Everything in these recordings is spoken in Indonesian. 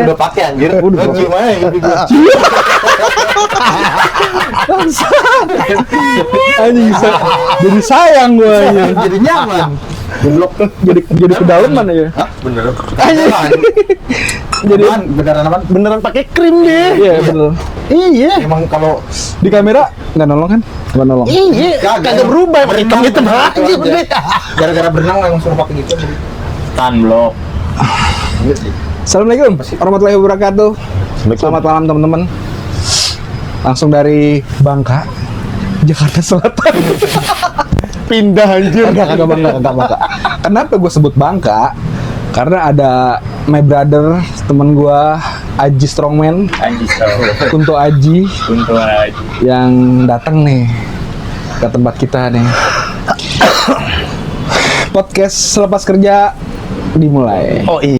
Udah pakai anjir. Udah gimana ya? Anjing jadi sayang gue anjing. Jadi nyaman. Goblok jadi kedalaman aja. Hah? Bener. Jadi beneran apa? Beneran pakai krim deh. iya bener. Iya. Emang kalau Di kamera nggak nolong kan? Nggak nolong. Iya. Kagak berubah emang hitam aja. gara-gara berenang emang suruh pakai gitu. Sunblock. Assalamualaikum warahmatullahi wabarakatuh. Selamat malam teman-teman. Langsung dari Bangka, Jakarta Selatan. Pindah anjir. Kagak Bangka. Kenapa gue sebut Bangka? Karena ada my brother, teman gue Aji Strongman, Kunto Aji, yang datang nih ke tempat kita nih. Podcast selepas kerja dimulai. Oh iya.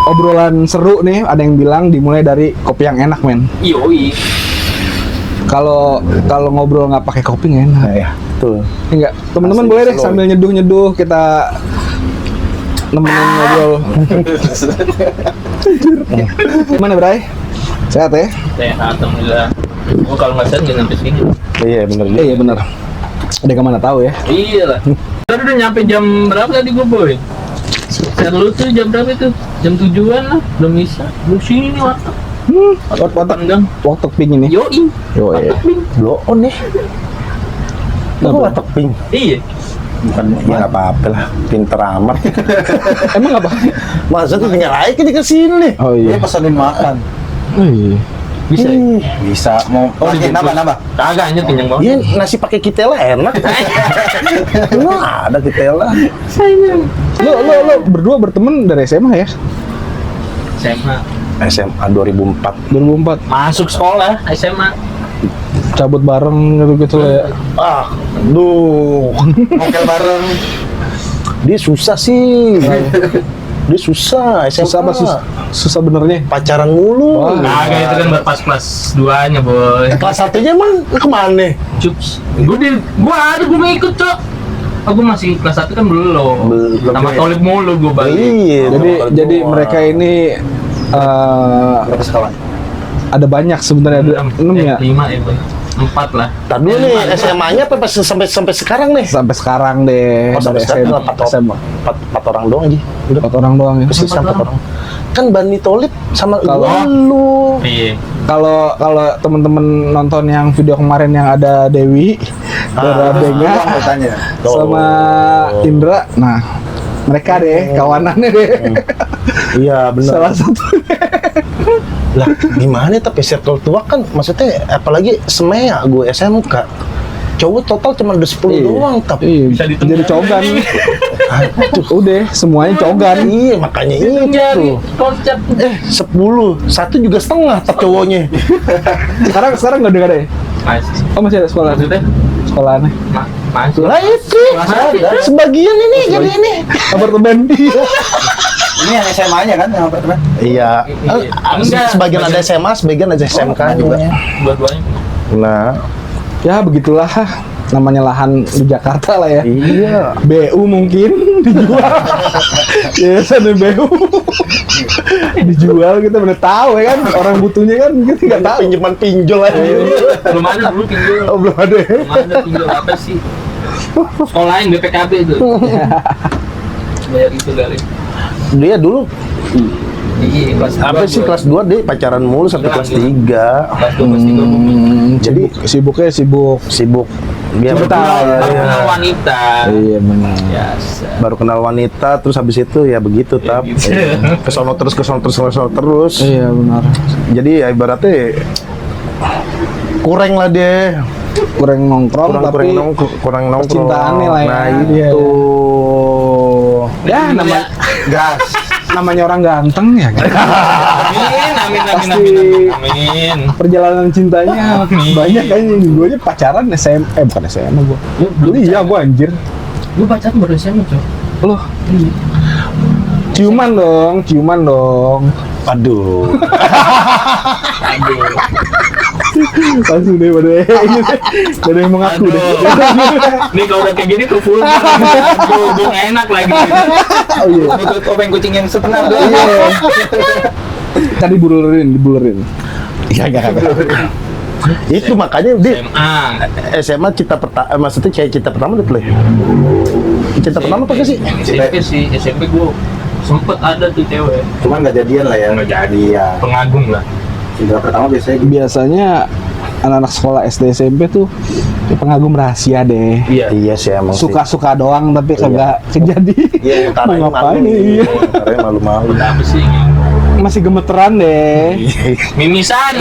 Obrolan seru nih, ada yang bilang dimulai dari kopi yang enak, men. Yoi. Kalau ngobrol nggak pakai kopi nggak enak. Ya, tuh. Enggak, teman-teman boleh deh sambil nyeduh-nyeduh kita nemenin ngobrol. Gimana, Bray? Sehat ya? Sehat, alhamdulillah. Gua kalau nggak sehat jangan sampai sini. Iya bener. Iya benar. Ada kemana tahu ya? Iya lah. Tadi udah nyampe jam berapa tadi gua, Boy? Share lu tuh jam berapa itu? Jam 7-an lah, belum bisa. Lu sini nih warteg. Warteg pink ini. Yoi. Yo iya. Blow on nih. Lu watak pink. Iya. Bukan ya nggak apa-apa lah. Pinter amat. Emang apa? Masa tuh nyalain ke sini. Oh Dia iya. pesanin makan. Oh iya. Bisa. Ih, Bisa mau lagi nambah. Kagak hanya kenyang banget. Iya nasi pakai kitela enak. Wah, ada kitela. Lo berdua berteman dari SMA ya? SMA. SMA 2004. 2004. Masuk sekolah SMA. Cabut bareng gitu lah ya. Ah, duh. Mokel bareng. Dia susah sih. Dia susah, SMA. Susah apa susah benernya? Pacaran mulu. Wah. Kagak itu kan baru pas kelas 2-nya, Boy. Kelas satunya emang kemana? Cups. Gua mau ikut, Cok. Aku masih kelas 1 kan belum. Sama Tolib mulu gua balik. Iya. Jadi mereka ini Berapa sekawan? ada banyak sebenarnya, ada 6 ya? 5 ya, Boy. 4 lah. Tadi dulu nih SMA-nya apa sampai sekarang nih? Sampai sekarang deh. Oh, sampai dari sekarang SMA. empat orang doang aja. Udah 4 orang doang ya. persis Empat 4 orang. Kan Bani Tolib sama Kalau- lu. Iya. Kalau teman-teman nonton yang video kemarin yang ada Dewi, Dora Benga, Mau tanya. sama Indra, nah mereka deh kawanannya deh. Iya benar. Salah satu. Lah gimana tapi circle tua kan maksudnya apalagi semea gue SMK. Cowok total cuma ada 10 doang tapi Iya, Bisa dihitung jadi jari. cogan. aduh. Udah semuanya cogan. Iya makanya itu. Konsep. 10, satu juga setengah tak cowoknya. Sekarang nggak ada ya? Masih. Oh masih ada sekolah? Maksudnya? Sekolahannya. Masih. Lah itu sebagian ini jadi ini. Apartemen. Ini yang SMA-nya kan yang apartemen. Iya. Enggak. Sebagian ada SMA, sebagian ada SMK juga. Dua-duanya. Nah, Ya begitulah namanya lahan di Jakarta lah ya. iya. BU mungkin dijual. Yayasan BU dijual, kita bener tahu ya kan, orang butuhnya kan kita nggak tahu. Pinjaman pinjol aja. Belum ada dulu pinjol. Oh belum ada. Ya? Belum ada pinjol apa sih? Sekolahin BPKB itu. Bayar itu kali. Dia dulu Iya, kelas apa sih kelas 2 deh pacaran mulu sampai kelas 3. Kelas 2, kelas 3. Jadi Sibuknya sibuk. sibuk. Dia Sibuk tahu. Baru Iya. kenal wanita. Iya benar. Biasa. Baru kenal wanita terus habis itu ya begitu tap. gitu. Kesono terus. Iya benar. Jadi ya ibaratnya kurang lah dia. Kurang nongkrong tapi kurang nongkrong. percintaannya lah ya. Nah Iya. itu. Ya Gas. namanya orang ganteng ya kan. Amin. Amin. Perjalanan cintanya Amin. banyak kayaknya. Gue aja pacaran bukan SMA gue. Dulu iya gue anjir. Gue pacaran baru SMA, Cok. Loh, ciuman dong. Aduh. Langsung deh pada ada yang mengaku deh. Nih kalau udah kayak gini tuh full. Gue nggak enak lagi. Oh iya. Untuk topeng kucing yang setengah tuh. Tadi dibulerin. Iya, enggak. Itu makanya dia SMA. SMA maksudnya cita pertama udah play. Cita pertama apa sih? SMP sih, SMP gue sempet ada tuh cewek. Cuman nggak jadian lah ya. Nggak jadi. Iya. Pengagum lah. Cinta pertama biasanya gitu. Biasanya anak-anak sekolah SD SMP tuh pengagum rahasia deh. Iya. Iya sih emang sih. Suka-suka doang tapi kagak kejadi. Iya, Mau ngapain nih? Karena malu-malu. Apa sih? Masih gemeteran deh. Mimisan.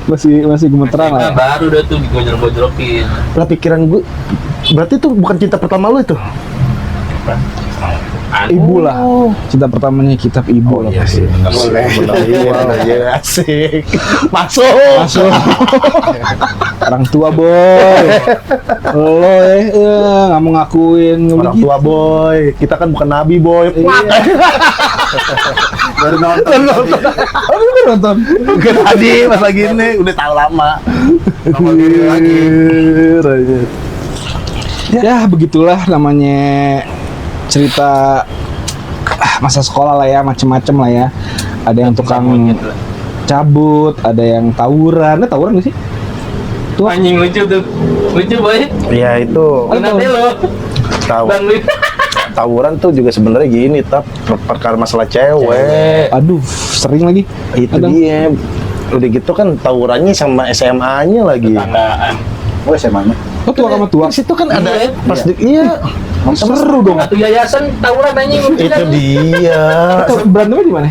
masih gemeteran lah. Baru udah tuh digojol-gojolokin. Lah pikiran gue berarti itu bukan cinta pertama lu itu. Ibu lah. Cinta pertamanya kitab ibu lah. Iya sih. Boleh. Iya asik. Masuk. Orang tua boy. Lo nggak mau ngakuin. Orang tua boy. Kita kan bukan nabi boy. Baru nonton. Oh, lu kan nonton. Bukan tadi pas lagi ini udah tahu lama. Nongol diri lagi. Ya begitulah namanya cerita masa sekolah lah ya, macem-macem lah ya. Ada yang tukang cabut, ada yang tawuran. Ada tawuran gak sih? Tuh. Anjing lucu tuh. Lucu boy. Ya itu Nanti lo. tahu. Bang Luis. Tawuran tuh juga sebenarnya gini, perkara masalah cewek. Aduh, sering lagi. Itu Kadang. dia. Udah gitu kan tawurannya sama SMA-nya lagi. Tanggaan. Oh SMA-nya. Oh, tua sama tua. Di situ kan ada Iya. pas iya. Seru dong. Satu yayasan tawuran anjing. Itu dia. Itu berantemnya di mana?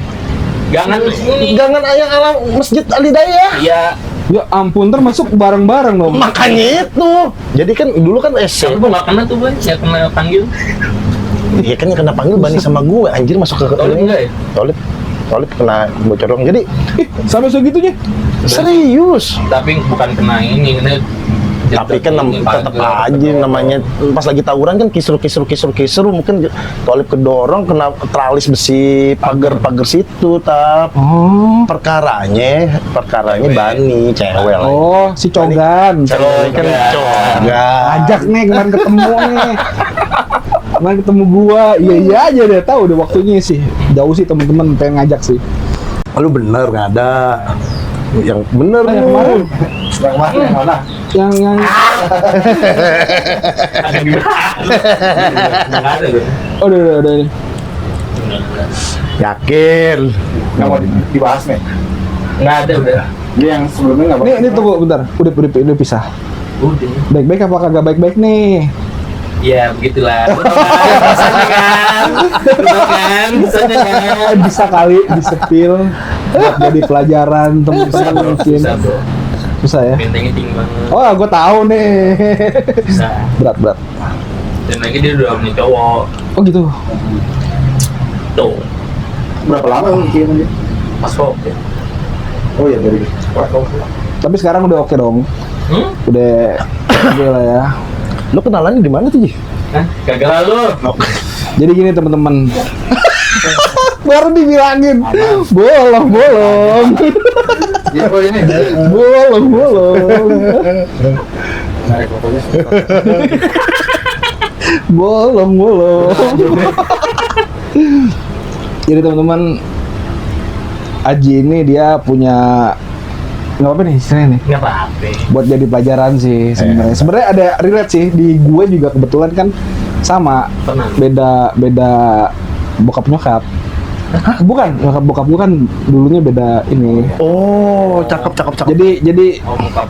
Jangan ini. Jangan ayang alam Masjid Alidayah. Iya. Ya ampun, termasuk bareng-bareng dong. Makanya itu. Jadi kan dulu kan Tapi SC. gue nggak kena tuh boy. Ya kena panggil. Iya kan yang kena panggil Bani sama gue. Anjir masuk ke Tolip enggak ya? Tolip kena bocor dong. Jadi Sampai segitunya. serius. Tapi bukan kena ini. Kena Tapi kan tetap aja namanya pas lagi tawuran kan kisru mungkin Tolip kedorong kena tralis besi pagar situ Oh. perkaranya Cewek. Bani cewek lah. Oh, si Cogan. Cewek kan cogan. Ajak nih kemarin ketemu nih. Kemarin ketemu gua. Iya aja deh, tahu deh waktunya sih. Jauh sih temen-temen pengen ngajak sih. Lu bener nggak ada. Yang bener Yang lu. kemarin. Yang mana? Yang mana? Yang ada di nggak ada tuh. oh, udah ini. Yakin. Nggak mau dibahas nih. Nggak ada udah. Dia yang sebelumnya nggak mau. Ini tunggu bentar. Udah pisah. Udah. Baik-baik apa kagak baik-baik nih? Ya begitulah. Bisanya kan. Bisanya kan. Bisa kali disepil buat jadi pelajaran teman-teman mungkin. Bisa bro. Susah ya. Bentengnya tinggi banget. Oh, gue tahu nih. Bisa. Berat. Dan lagi dia udah punya cowok. Oh gitu. Tuh. Berapa lama lu mikirin dia? Pas oke. Oh iya dari. Tapi sekarang udah oke dong. Udah oke lah ya. Lu kenalannya di mana tuh, Ji? Hah? Kagak lu. Jadi gini teman-teman. Baru dibilangin. Bolong. Iya kok ini. Bolong. Narik fotonya. Bolong. Jadi teman-teman, Aji ini dia punya nggak apa nih istilahnya nih, Nggak apa-apa. buat jadi pelajaran sih sebenarnya. Sebenarnya ada relate sih di gue juga kebetulan kan sama, Tenang. beda bokap nyokap. Hah, bukan bokap gue kan dulunya beda ini. Oh, cakep. Jadi Oh, muka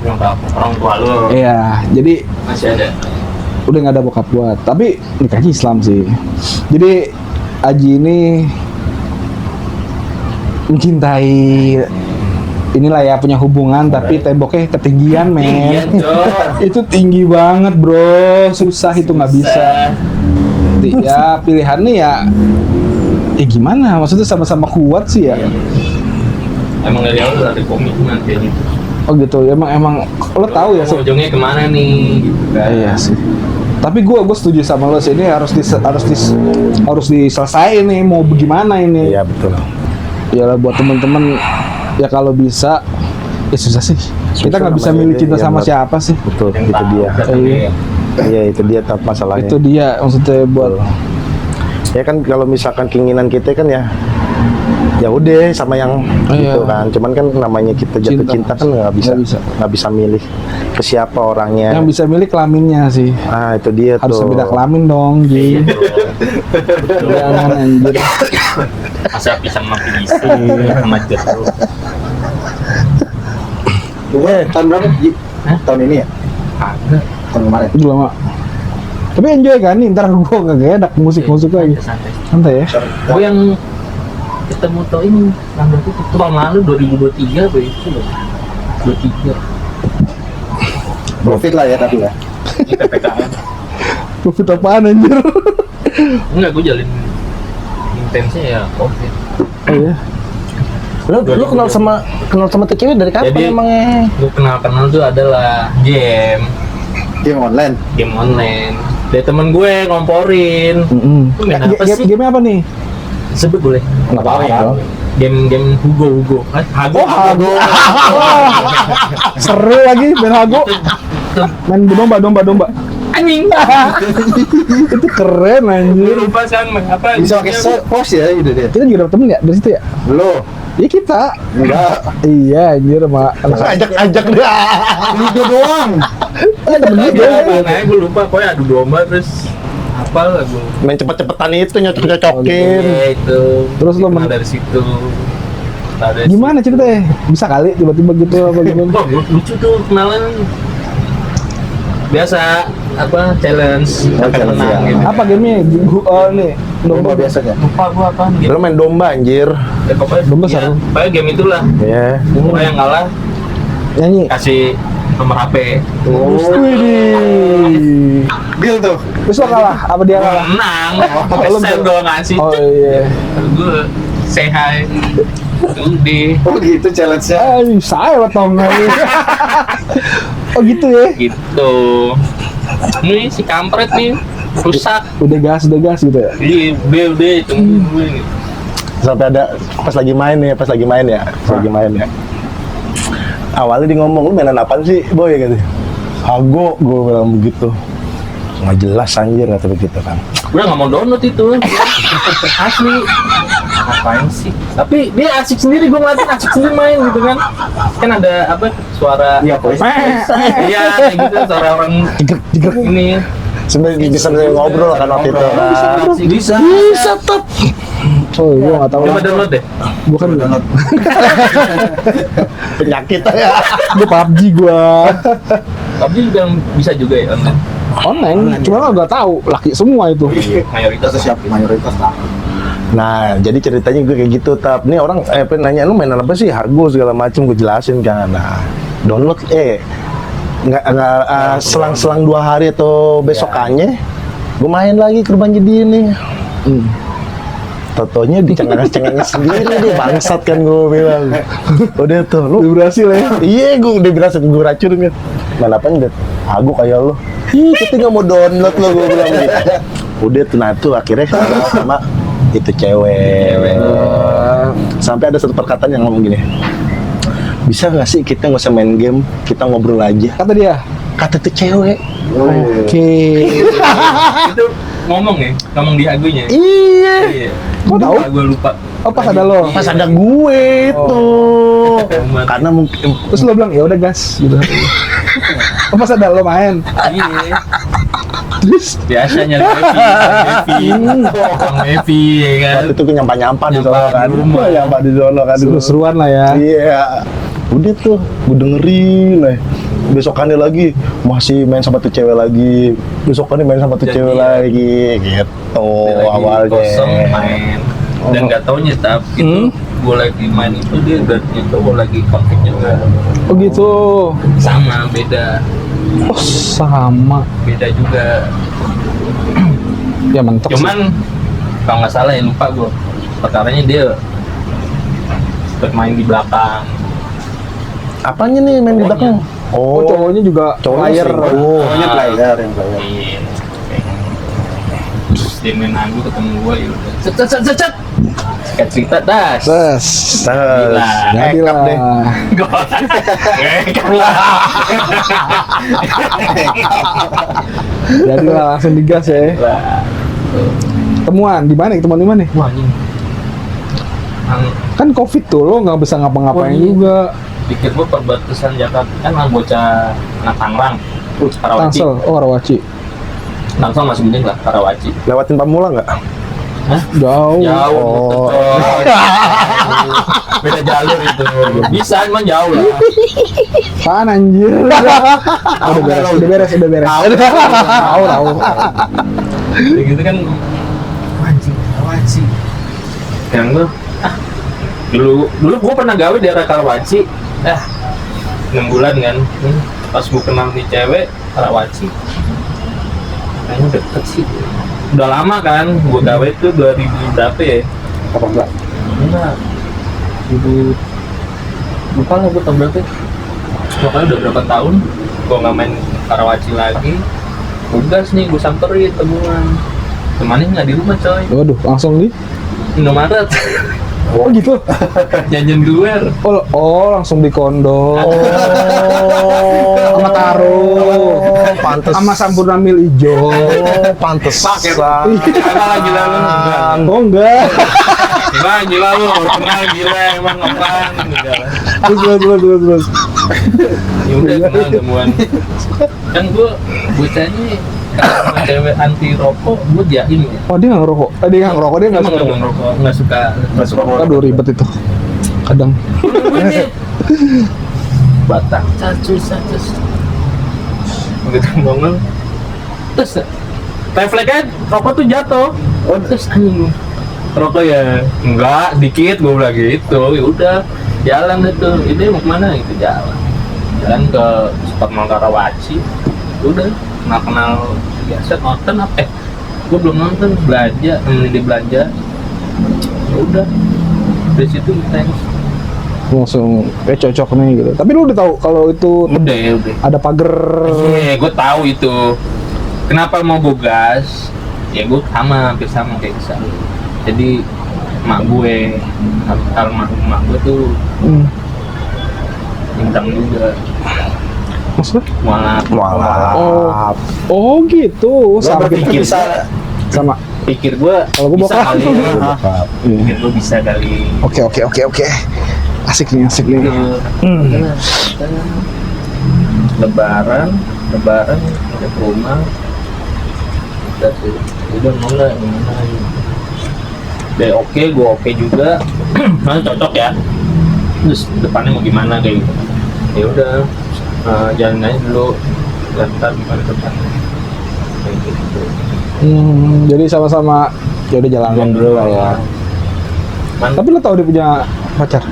orang tua lu. iya, jadi Masih ada. udah nggak ada bokap gua, tapi nikahnya Islam sih. Jadi Aji ini mencintai inilah ya, punya hubungan tapi temboknya ketinggian Iya, men. Cok. Itu tinggi banget bro, susah itu nggak bisa. Ya pilihannya ya gimana, maksudnya sama-sama kuat sih ya. Emang dari awal udah ada komitmen kayak gitu. Oh gitu, emang lo tahu ya. Ujungnya kemana nih? Gitu kan. Iya sih. Tapi gue setuju sama lo sih, ini harus diselesaikan nih, mau bagaimana ini. Iya betul. Ya lah buat temen-temen ya kalau bisa, ya susah sih. Kita nggak bisa namanya milih cinta dia, sama yang siapa sih. Betul, itu dia. Iya. Iya itu dia masalahnya. Itu dia maksudnya buat. Ya kan kalau misalkan keinginan kita kan ya udah sama yang Iya. gitu kan. Cuman kan namanya kita jatuh cinta kan nggak bisa milih ke siapa orangnya. Yang bisa milih kelaminnya sih. Ah itu dia Harus tuh. beda kelamin dong, Ji. Jangan anjir. Masa pisang sama pisang sama jeruk. Tahun berapa? Ji? Tahun ini ya? Agak Tahun kemarin. Itu lama. Tapi enjoy kan nih, ntar gue gak enak musik lagi. santai. Santai ya. Oh yang ketemu tau ini tanggal itu tahun lalu 2023 apa itu loh. 23 Profit lah ya tapi ya. ini PPKM. Profit apaan anjir? Enggak, gue jalin intensnya ya COVID. Oh iya. Lu kenal sama tuh cewek dari kapan Jadi, emangnya? Gue kenal tuh adalah game Game online. dari temen gue ngomporin. Lu main apa sih? Game apa nih? Sebut boleh? Nggak apa-apa. Game Hugo. Hago. Seru lagi main Hago. Main domba. Anjing. Itu keren anjir. Lupa kan apa? Bisa pakai pos ya gitu dia. Kita juga dapet temen ya dari situ ya? Lo Iya kita. enggak. Iya anjir mak. Ajak dia. Video doang. Nah, gue lupa pokoknya adu domba terus apa lah gue. Main cepet-cepetan itu nyocok-nyocokin. Iya itu. Terus lo kenal dari situ. Kenal dari Gimana ceritanya? Bisa kali tiba-tiba gitu apa gimana? situ. Oh, lucu tuh kenalan. Biasa apa challenge challenge, menang ya. gitu. Apa gamenya? Nih Domba biasanya. Lupa gua apa gitu. Lu main domba anjir. Ya, pokoknya Domba ya, seru. pokoknya game itulah. Iya. Pokoknya yang kalah Nyanyi. kasih nomor HP. Wih. Deal tuh. Terus lo kalah? Apa dia Gua kalah? menang. lu Pesan menang. doang ngasih. Oh iya. Gue say hi. Udah Oh gitu challenge-nya. Saya tau nggak? Oh gitu ya? gitu. Ini si kampret nih rusak. Udah gas gitu ya? Iya, udah tunggu gue. Sampai ada pas lagi main ya. Awalnya dia ngomong, lu mainan apaan sih, boy? Gitu. Hago, gue bilang begitu. Nggak jelas anjir, kata begitu kan. Gue nggak mau download itu. Asli. Apain sih? Tapi dia asik sendiri, gue ngeliatin asik sendiri main gitu kan. Kan ada apa suara. Iya, voice. Iya, kayak gitu suara orang Jigrek. ini. Sebenarnya bisa ngobrol kan waktu itu kan. Bisa Tetap. Oh gue nggak tahu. Coba download deh. Gue kan Download. Penyakit ya. gue PUBG gue Tapi juga bisa juga ya online. online. Cuma lo nggak tahu laki semua itu. Mayoritas Mayoritas lah. Nah, jadi ceritanya gue kayak gitu, tap. Nih orang nanya lu mainan apa sih? Hago segala macam gue jelasin kan. Nah, download nggak selang-selang 2 hari atau besokannya gue main lagi ke rumah jadi ini. Totonya dicengang-cengang sendiri dia bangsat kan gue bilang. Udah tuh lu Udah berhasil ya? iya gue udah berasa gue racunin kan. Mana apa nih? Hago kayak lo. Ih, kita nggak mau download lo gue bilang gitu. Udah tuh nah tuh akhirnya sama itu cewek. Sampai ada satu perkataan yang ngomong gini. Bisa nggak sih kita nggak usah main game, kita ngobrol aja. Kata dia. Kata tuh cewek. Oke. itu ngomong di agunya. Iya. Kok tahu? Gue lupa. Oh pas ada lo. Pas ada gue tuh. Karena mungkin Terus lo bilang ya udah gas gitu. Oh pas ada lo main. Iya. Terus Biasanya Evi ya kan. waktu itu gue nyampa di sono Nyampah kan. di rumah. Nyampa di sono kan. seru-seruan lah ya. Iya. Udah tuh, gue dengerin lah. Besokannya lagi masih main sama tuh cewek lagi. Besokannya main sama tuh Jadi, cewek lagi gitu Dia lagi awalnya. kosong main dan nggak taunya itu gue lagi main itu dia dan itu gue lagi konflik juga Oh gitu. sama beda Oh sama. juga Ya mentok sih. cuman kalau nggak salah ya lupa gue perkaranya dia bermain di belakang. Apanya nih main di belakang? Oh cowoknya juga Cowoknya player. selingkuh. Pokoknya player yang player. Iya. dia main lagu ketemu gue ya udah cet sikat cerita das Terus Gila. Ekap deh. gue lah jadi lah langsung digas ya. Temuan di mana? Ketemuan di mana? wah ini Kan Covid tuh lo nggak bisa ngapa-ngapain Oh, iya. juga. pikir gue perbatasan Jakarta kan lah bocah anak Tangerang Karawaci Tangsel, oh Karawaci. Tangsel masih mending lah Karawaci Lewatin Pamula nggak? Jauh. jauh beda jalur itu bisa emang jauh lah Apaan anjir? Udah beres. Tahu. kayak gitu kan anjing Karawaci yang gue dulu gue pernah gawe di daerah Karawaci 6 bulan kan pas gue kenal nih cewek Karawaci kayaknya deket sih udah lama kan gue gawe itu 2000 berapa ya 18. enggak 2000 lupa lah gue tahun berapa ya. Pokoknya udah berapa tahun gue nggak main Karawaci lagi ugas nih gue samperin temannya nggak di rumah coy Waduh, langsung di. Indomaret Oh gitu. jajan di luar Oh langsung di kondo. Sama taro. Pantes. Sama sampurna mil ijo. Pantesan. Emang gila lu Oh enggak. Emang gila lu kenal gila emang apaan Terus. ya udah kenal temuan kan gue bocahnya kalau sama cewek anti rokok gue diain ya Oh dia nggak ngerokok. Dia nggak ngerokok, dia nggak emang suka nggak ngerokok. ngerokok nggak suka Aduh ribet itu. Kadang. batang cacus begitu ngomong terus refleksnya rokok tuh jatuh terus anjing rokok ya enggak dikit gue bilang gitu ya udah jalan itu ini mau kemana gitu jalan ke Supermall Karawaci udah kenal biasa nonton apa gue belum nonton belanja dia belanja ya udah dari situ kita Langsung cocok nih gitu. Tapi lu udah tahu kalau itu udah ada pagar. iya gue tahu itu kenapa mau gue gas ya gue hampir sama kayak Isa jadi mak gue almarhum mak gue tuh bintang juga Maksudnya? mualaf Oh gitu. Lo Sama berpikir bisa sama. pikir gue Kalau gue bisa bakal. kali pikir gue bisa kali Oke. Asik nih. lebaran udah ke rumah udah mau nggak gimana deh oke gue oke juga mana cocok ya terus depannya mau gimana kayak gitu ya udah jalan aja dulu lantar gimana depannya kayak gitu Jadi sama-sama ya udah jalan dulu lah ya. Tapi lo tahu dia punya pacar?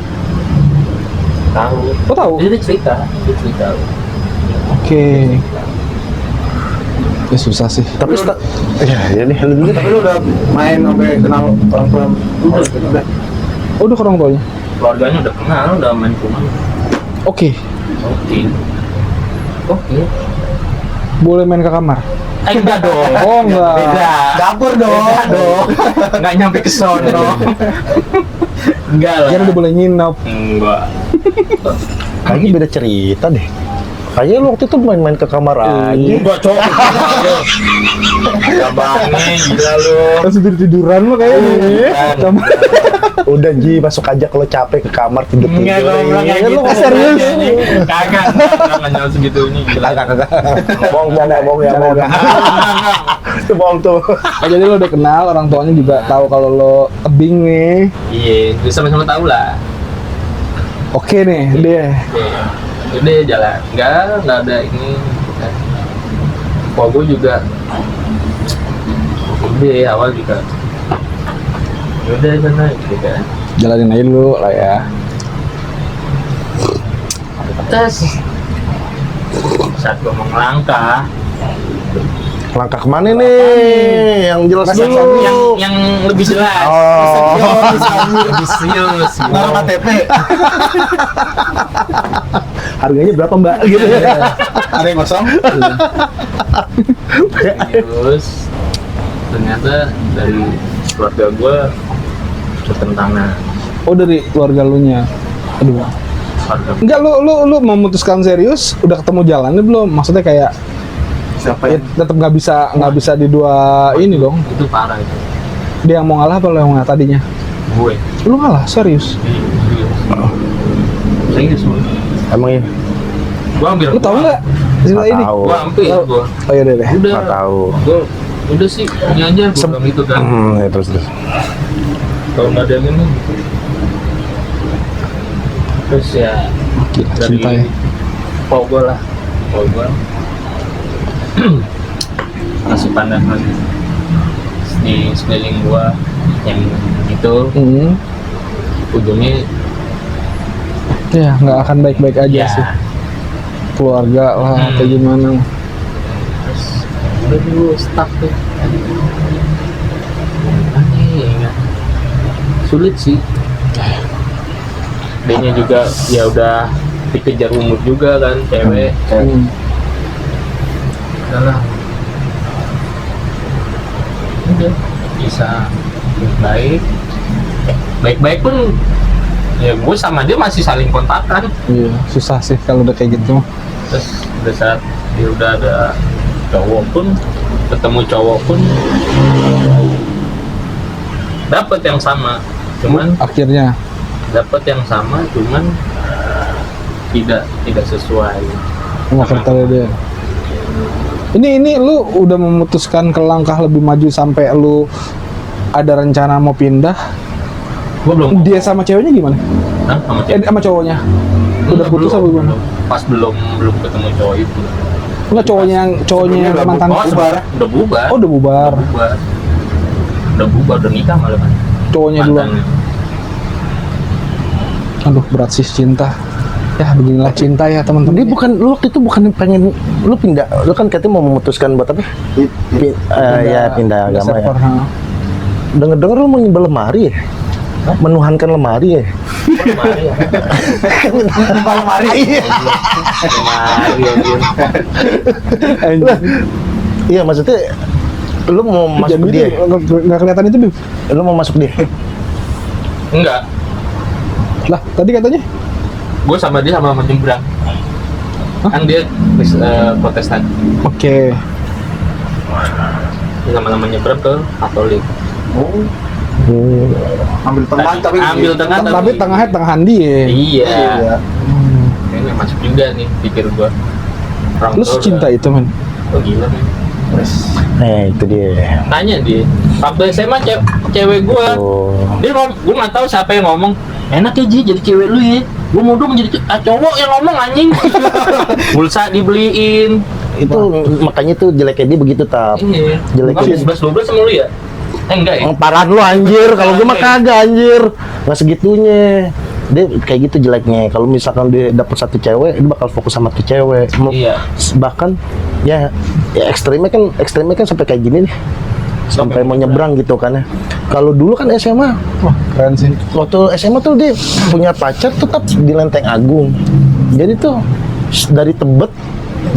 tahu Lo tahu? dia cerita Oke. Ya susah sih. Tapi ya nih lu dulu. tapi lu udah main sampai kenal orang udah Oh udah ke orang tuanya. keluarganya udah kenal udah main ke rumah Oke. oke Boleh main ke kamar? enggak dong Oh enggak. beda dapur dong. nggak nyampe ke sono enggak lah Kira udah boleh nginep. enggak Kayaknya beda cerita deh. Kayaknya lu waktu itu main-main ke kamar aja. enggak cowok enggak banget gila lu Langsung tiduran lo kayaknya. Kamar. Udah Ji, masuk aja kalau capek ke kamar tidur. enggak gue bilang kayak Lu gitu nggak serius? kagak nggak nyampe segitunya gila Bohong ya. Itu bohong tuh. Oh, jadi lo udah kenal, orang tuanya juga tahu kalau lo tebing nih. iya gue sama-sama tahu lah Oke nih, dia. udah jalan nggak ada ini kok gue juga udah awal juga udah sana gitu kan Jalanin aja dulu lah ya. tes saat gue mau ngelangkah Langkah kemana nih? Yang jelas dulu. yang lebih jelas Oh. lebih serius gitu. Naruh KTP. Harganya berapa Mbak? Gitu ya. Ada yang kosong. Terus ternyata dari keluarga gue bertentangan. Oh, dari keluarga lu nya. Aduh. Keluarga Enggak, lu memutuskan serius, udah ketemu jalannya belum? Maksudnya kayak Siapa ya, yang tetap nggak bisa di dua ini dong. itu parah itu. Dia yang mau ngalah apa lo yang ngalah tadinya? Gue. Lu ngalah serius? Serius gue. Emang iya? Gue ambil. Lu tahu nggak cerita ini? Tahu. Gue hampir gue. Oh iya deh. Udah. Nggak tahu. Gue udah sih punya aja gue bilang gitu kan. Ya, terus. Kalau nggak ada yang ini. Terus ya Gila, dari cinta ya. Pau gue lah. Kasih pandangan di sekeliling gue yang gitu, Hmm. ujungnya Ya nggak akan baik-baik aja ya sih. Keluarga lah, atau gimana? terus udah dulu stuck tuh. Aneh ya. Sulit sih. Dia juga ya udah dikejar umur juga kan, cewek. Udahlah. Udah bisa baik-baik pun ya gue sama dia masih saling kontakkan. Iya, susah sih kalau udah kayak gitu. Terus udah saat dia udah ada cowok pun, ketemu cowok pun dapat yang sama, cuman Akhirnya, dapat yang sama cuman tidak sesuai. sama kriteria dia. Ini lu udah memutuskan ke langkah lebih maju sampai lu ada rencana mau pindah. Gue belum Dia sama ceweknya gimana? Hah, sama cewek. Sama cowoknya. Udah putus apa gimana? Pas belum ketemu cowok itu. Enggak, cowoknya yang mantan Oh, bubar. udah bubar. Oh, udah bubar. Udah bubar, udah nikah malah kan. Cowoknya duluan. Aduh, berat sih cinta. Ya, beginilah cinta ya, teman-teman. Dia bukan, lu waktu itu bukan pengen lu pindah, lu kan katanya mau memutuskan buat apa? Pindah agama ya. server, ha. Dengar-dengar lu mau nyembel lemari ya? Menuhankan lemari ya? Lemari ya. Lemari ya. Iya, maksudnya lu mau masuk Jadi dia? nggak kelihatan itu, Bim? Lu mau masuk dia? Enggak. Lah, tadi katanya Gue sama dia sama nyebrang. Kan dia Protestan. oke. Dia sama-sama nyebrang ke Katolik. ambil tengah tapi ambil tengah Tapi tengahnya tengahan dia. Iya. Kayaknya masuk juga nih pikir gua. Orang Lu tua secinta udah- itu, men? Oh gila men. Itu dia. Tanya dia. Waktu SMA cewek gua. Oh. Dia gua nggak tahu siapa yang ngomong. Enak ya Ji jadi cewek lu ya. Gua mau dong jadi cowok yang ngomong anjing. Pulsa dibeliin. Itu makanya tuh jeleknya dia begitu, Tap. Iya. Jeleknya dia. 11-12 sama lu ya? Enggak ya? Parahan lu anjir, kalau gue mah kagak anjir. Nggak segitunya. Dia kayak gitu jeleknya. Kalau misalkan dia dapet satu cewek, dia bakal fokus sama tuh cewek. Iya. Bahkan ya ekstrimnya kan sampai kayak gini nih. Sampai mau nyebrang gitu kan ya. Kalau dulu kan SMA, Wah, keren sih. waktu SMA tuh dia punya pacar tetap di Lenteng Agung. Jadi tuh dari Tebet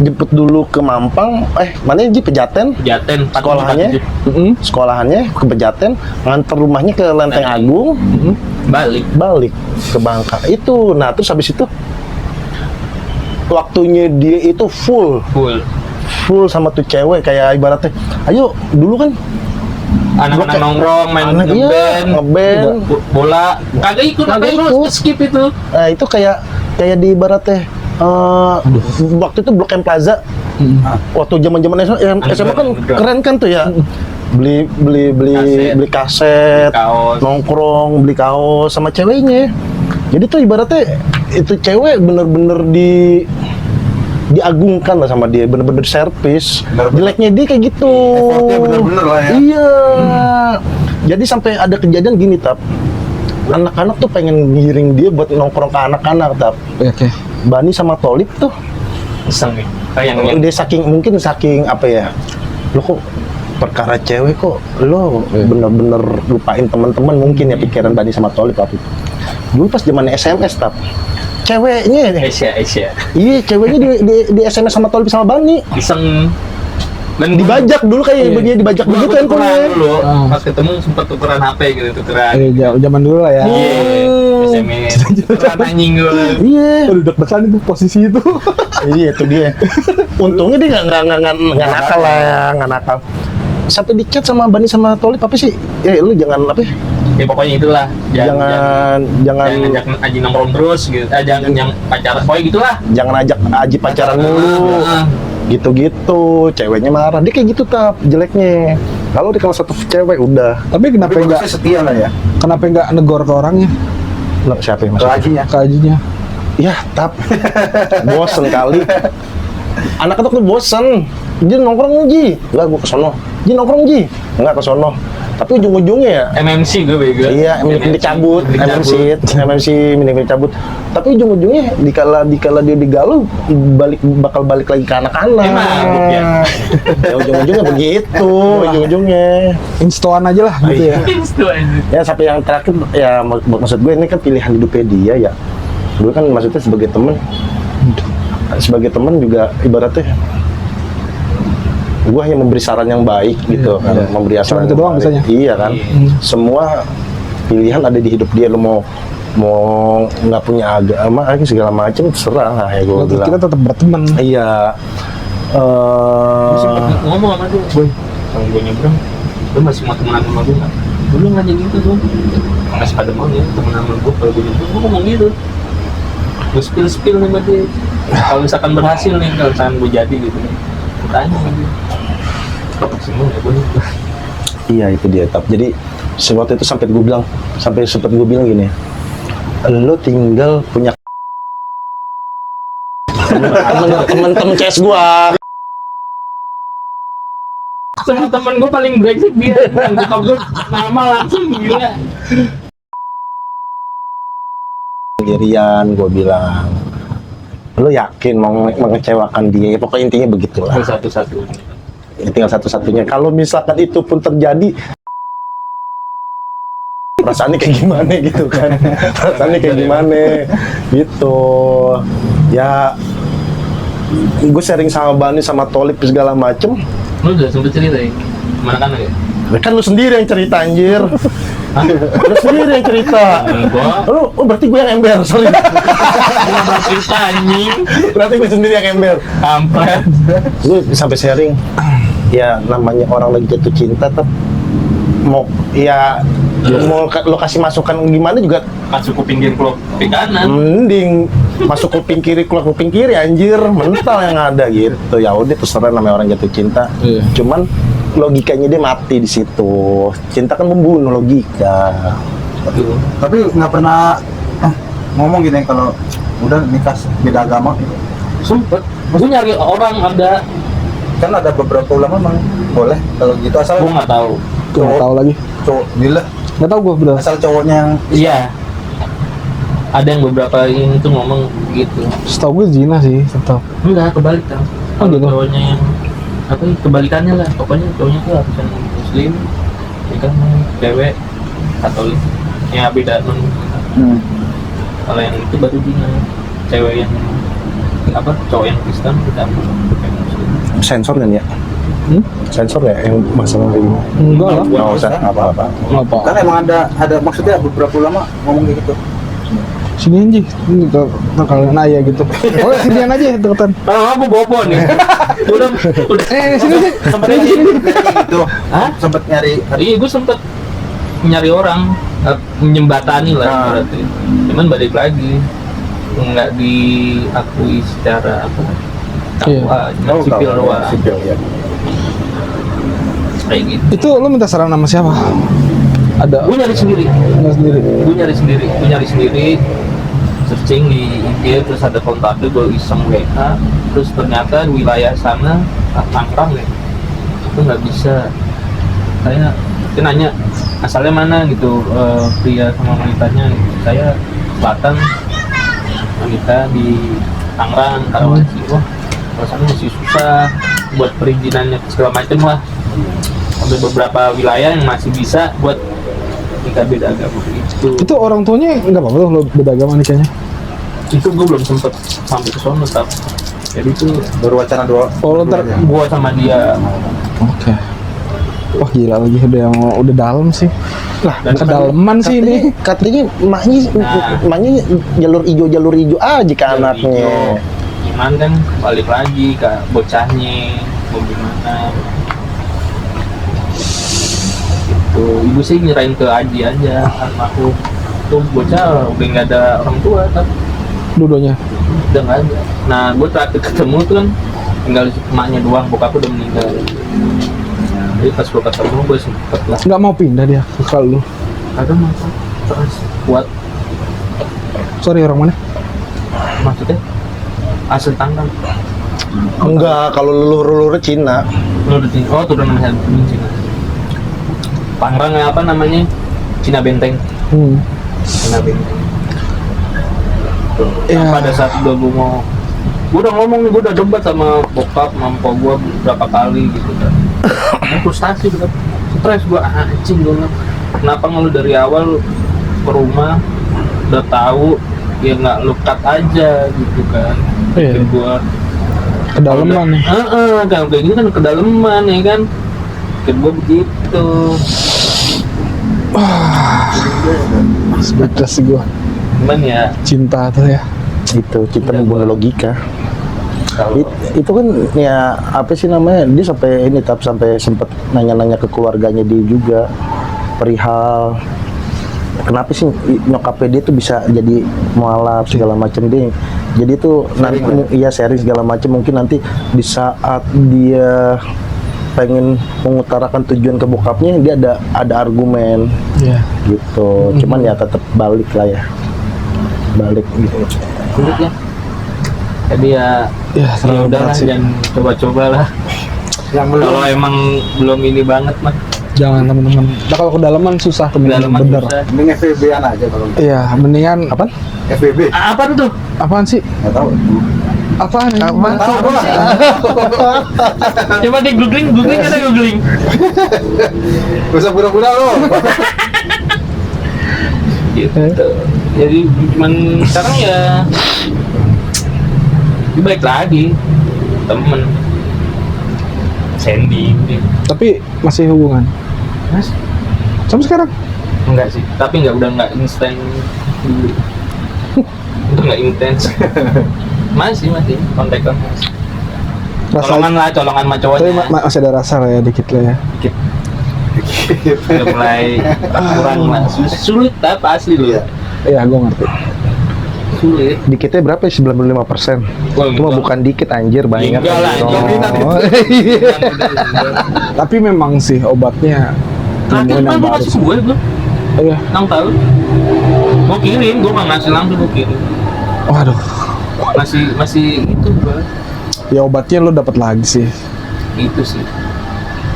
jemput dulu ke Mampang, mana sih Pejaten, Jaten sekolahannya, 47. sekolahannya ke Pejaten, nganter rumahnya ke Lenteng Agung, balik ke Bangka. Itu, nah terus habis itu waktunya dia itu full sama tuh cewek, kayak ibaratnya, ayo dulu kan anak-anak nongkrong main ngeband, bola kagak ikut, skip itu. Nah itu kayak di ibaratnya waktu itu Blok M Plaza. Waktu zaman-zaman SMA kan keren kan tuh ya. Beli kaset, kaos, nongkrong, beli kaos sama ceweknya. Jadi tuh ibaratnya itu cewek bener-bener diagungkan lah sama dia, bener-bener servis. Jeleknya dia kayak gitu. Effortnya bener-bener lah ya. Iya. Jadi sampai ada kejadian gini, Tap. Anak-anak tuh pengen ngiring dia buat nongkrong ke anak-anak, Tap. Oke. Bani sama Tolip tuh iseng nih. Kayak dia saking apa ya, lo kok perkara cewek kok lo bener-bener lupain teman-teman mungkin ya, pikiran Bani sama Tolip waktu itu. Dulu pas zaman SMS, Tap, ceweknya Asia. iya ceweknya di SMS sama Tolip sama Bani. Iseng. Dan Dibajak dulu kayak Iya. dia dibajak Gua begitu tukeran handphonenya. dulu. Ah. Pas ketemu sempat tukeran HP gitu, tukeran. Zaman dulu lah ya. Iya, SMS. Tukeran anjing gue. Iya. Aduh, deg-degan itu posisi itu. Iya itu dia. Untungnya dia nggak nakal lah ya, nggak nakal. Sampai di chat sama Bani sama Tolip apa sih? Lu jangan apa? Ya pokoknya itulah. Jangan ngajak Aji nongkrong terus gitu. Jangan yang pacaran. Pokoknya gitulah. jangan ajak Aji pacaran mulu. Ah. Gitu-gitu, ceweknya marah. Dia kayak gitu tap jeleknya. Kalau dia kalau satu cewek udah. Tapi kenapa Tapi enggak bagusnya setia lah ya. negor ke orangnya, Lah, siapa yang Ke masuk? Ajinya. ke Ajinya? Ya, tap. Bosen kali. Anak-anak tuh bosen. Dia nongkrong Ji. Enggak, gua ke sono. Ji nongkrong Ji. Enggak ke sono. Tapi ujung-ujungnya ya MMC gue bego. iya, mending dicabut, MMC mending dicabut. Tapi ujung-ujungnya dikala dia digalau bakal balik lagi ke anak-anak. Emang, ya. Ya ujung-ujungnya begitu, ujung-ujungnya. Instoan aja lah gitu ya. Itu aja. Ya sampai yang terakhir ya maksud gue ini kan pilihan hidupnya dia ya. Gue kan maksudnya sebagai teman juga ibaratnya gue hanya memberi saran yang baik gitu kan, iya. memberi Cuma saran itu yang doang baik. bisanya. Iya kan, Iya. semua pilihan ada di hidup dia. Lo mau nggak punya agama segala macam terserah lah ya gue bilang. Kita tetap berteman. Iya. Gue sempet ngomong sama dia, boy, kalau gue nyebrang, lu masih mau temenan sama gue nggak? Dulu nggak jadi gitu tuh, masih pada mau ya temenan sama gue kalau gue nyebrang, gue ngomong gitu. Gue spill nih sama dia, kalau misalkan berhasil nih, kalau misalkan gue jadi gitu, gue tanya sama dia, maksimal ya gue nyebrang. Iya itu dia tap. Jadi waktu itu sampai sempat gue bilang gini, lo tinggal punya temen-temen CS gua. Sama temen gue paling brengsek dia, yang bokap gue nama langsung gila. Sendirian gue bilang, lo yakin mau mengecewakan dia? Pokoknya intinya begitulah. Satu-satu. Ya, tinggal satu-satunya. Kalau misalkan itu pun terjadi, perasaannya kayak gimana gitu kan? Perasaannya kayak gimana gitu? Ya, gue sharing sama Bani sama Tolip segala macem. Lu udah sempet cerita ya? Mana kan ya? Kan lu sendiri yang cerita anjir. Lu sendiri yang cerita. Enggak. Lu berarti gue yang ember, sorry. Enggak cerita anjing. Berarti gue sendiri yang ember. Kampret. Gue sampai sharing. Ya namanya orang lagi jatuh cinta tetap mau lo kasih masukan gimana juga Masuk kuping kiri keluar kuping kanan. mending masuk kuping kiri keluar kuping kiri anjir, mental yang ada gitu. Ya udah terserah namanya orang jatuh cinta. Iya. Cuman logikanya dia mati di situ. Cinta kan membunuh logika. Aduh. Tapi nggak pernah ngomong gini kalau udah nikah beda agama. Sempet. Gue nyari orang ada. Kan ada beberapa ulama memang boleh kalau gitu asal Gue nggak tahu. Gue nggak tahu lagi. cowok gila, Nggak tahu gue bener. asal cowoknya yang Iya. Ada yang beberapa ini tuh ngomong gitu. Setahu gue zina sih, tetap. Enggak, kebalik kan. Oh, gitu? Cowoknya yang apa ya, kebalikannya lah. Pokoknya cowoknya tuh harus yang muslim, ya kan cewek Katolik. Ya beda non. Kalau yang itu baru zina. Cewek yang apa? Cowok yang Kristen kita muslim. Sensor kan ya? Sensor ya yang masalah kayak gini. Enggak lah. Nggak usah apa-apa. Apa? kan emang ada maksudnya beberapa ulama ngomong kayak gitu. Sini aja. Ini kalau naya gitu. Oh, sinian aja deketan. Kalau apa bobo nih? udah Sini sih. sempat Nyari gitu. Hah? Sempat nyari Iya, gue sempet nyari orang menjembatani lah Ah. berarti. Cuman balik lagi nggak diakui secara apa? Iya. Cuma sipil doang. Sipil ya. Kayak gitu. Itu lo minta saran nama siapa? Ada Gue nyari sendiri. sendiri. Gue nyari sendiri. Searching di IG, terus ada kontaknya, gue iseng WA, terus ternyata di wilayah sana Tangerang ya, itu nggak bisa. Saya nanya asalnya mana gitu, pria sama wanitanya gitu. Saya selatan, wanita di Tangerang, Karawaci. Wah, rasanya masih susah buat perizinannya segala macam lah. Ada beberapa wilayah yang masih bisa buat nikah beda agama itu. Itu orang tuanya nggak apa-apa tuh lo beda agama nikahnya. Itu gue belum sempet sampai ke sono, tapi Jadi tuh Baru wacana dua. Oh, lo ntar. gua sama dia. Oke. Wah gila lagi udah dalam sih. Lah, Dan kedalaman sih ini. Katanya maknya jalur hijau aja ke anaknya. Cuman kan balik lagi ke bocahnya mau gimana. Itu ibu sih nyerahin ke Aji aja almarhum. Tuh bocah udah nggak ada orang tua kan. Dua-duanya. Udah nggak ada. Nah gue terakhir ketemu tuh kan tinggal emaknya doang, bokapku udah meninggal. Jadi pas gue ketemu gue sempet lah. Nggak mau pindah dia ke kalau lu. Ada masa terus buat Sorry, orang mana? maksudnya asli Tangerang. Enggak, kalau leluhur Cina. Lu udah tinggal, oh turunan Cina. Tangerang apa namanya? Cina Benteng. Cina Benteng. Tuh, Ya. pada saat gue udah ngomong nih, gue udah debat sama bokap, mampu gue berapa kali gitu kan. Frustasi udah, stres gue, anjing gue bilang, kenapa nggak lu dari awal ke rumah udah tahu ya nggak lu cut aja gitu kan. Iya. Bikin gue Kedalaman nih. kalau kayak gini kan kedalaman ya kan. Bikin gue begitu. Speechless gue. Cuman ya Cinta tuh ya. Itu cinta Iya, membunuh logika. kalau Itu kan ya apa sih namanya? Dia sampai sempet nanya-nanya ke keluarganya dia juga perihal kenapa sih nyokapnya dia tuh bisa jadi mualaf segala macam dia. Jadi tuh nanti iya sharing segala macam, mungkin nanti di saat dia pengen mengutarakan tujuan ke bokapnya dia ada argumen Iya. gitu. Cuman ya tetap balik lah ya. Balik gitu. sulit ya. Jadi ya Ya, terlalu udahlah berat sih. jangan coba-coba lah. Yang belum. Kalau emang belum ini banget mah. Jangan teman-teman. Nah, kalau kedalaman susah teman-teman. Kedalaman Bener. susah. Mending FVB-an aja kalau Iya, mendingan apaan? FVB. Apaan tuh? Apaan sih? Nggak tahu. Apaan? Apaan? Tahu gua. Coba deh googling ada googling. Gak usah pura-pura lo. Gitu. Jadi cuman sekarang ya baik lagi temen Sandy gitu. Tapi masih hubungan. Mas Sampai sekarang? enggak sih, tapi udah nggak instan dulu. Udah nggak intens. masih kontekan masih. Colongan lah, colongan sama Tapi cowoknya. masih ada rasa lah ya, dikit lah ya. Dikit. Udah mulai kurang lah. Sulit tapi asli loh. Iya. Iya, gue ngerti. Sulit. Dikitnya berapa ya? 95%. Wah, Cuma enggak. bukan dikit anjir, banyak. Enggak lah, Oh. enggak. Tapi memang sih obatnya Terakhir nemuin kan yang gue baru kasih sih. gue Iya. 6 tahun. Gue kirim, gue nggak ngasih langsung, gue kirim. Waduh. Masih itu gue. Ya obatnya lo dapat lagi sih. Itu sih.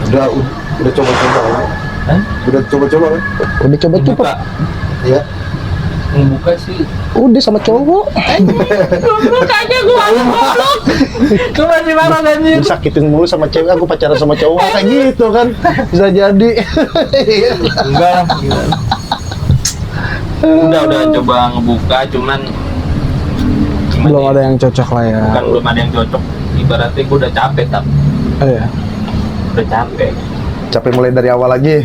Udah coba-coba kan? Hah? Udah coba-coba kan? Udah coba cepet. Buka. Iya. Ngebuka sih. Udah sama cowok. Bukanya gue goblok. Gue masih marah dan Disakitin mulu sama cewek, aku pacaran sama cowok kayak gitu kan. Bisa jadi. enggak lah, gila. Udah coba ngebuka, cuman Belum ya, ada yang cocok lah ya. bukan belum ada yang cocok. Ibaratnya gue udah capek, tapi Iya. udah capek. Capek mulai dari awal lagi.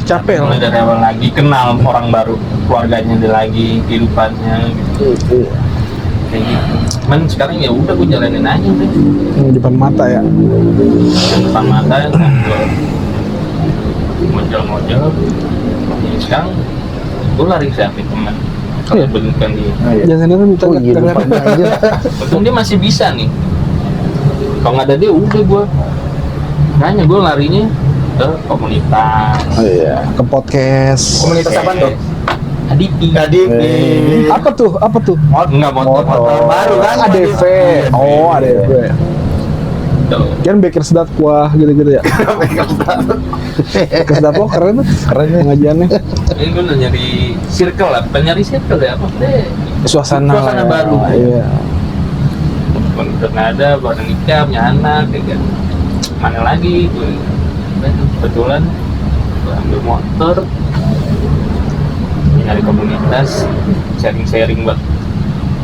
Capek lah. Mulai dari awal lagi, kenal orang baru, keluarganya dia lagi, kehidupannya gitu. Kayak gitu. Cuman sekarang ya udah gue jalanin aja deh. Di depan mata ya. Depan mata ngojol. Ya, sekarang gue lari siapa teman. Kalau Iya. bentukan dia. Jangan sendiri minta Oh iya, lupa aja. Untung dia masih bisa nih. Kalau nggak ada dia udah gue. Makanya gue larinya ke komunitas. Oh iya. Ke podcast. Komunitas apa tuh? Adipi. Apa tuh? Enggak motor baru kan? ADV. Oh, ADV. Tuh. Kan Bakers Dakwah gitu-gitu ya. Bakers Dakwah keren tuh. Keren pengajiannya. Ini gue udah nyari circle lah, bukan nyari circle ya, apa deh? Suasana Suasana lah ya. baru. Iya. Udah nggak ada, baru nikah, punya anak, kayak gitu. Mana lagi? Gue kebetulan gue ambil motor, nyari komunitas, sharing buat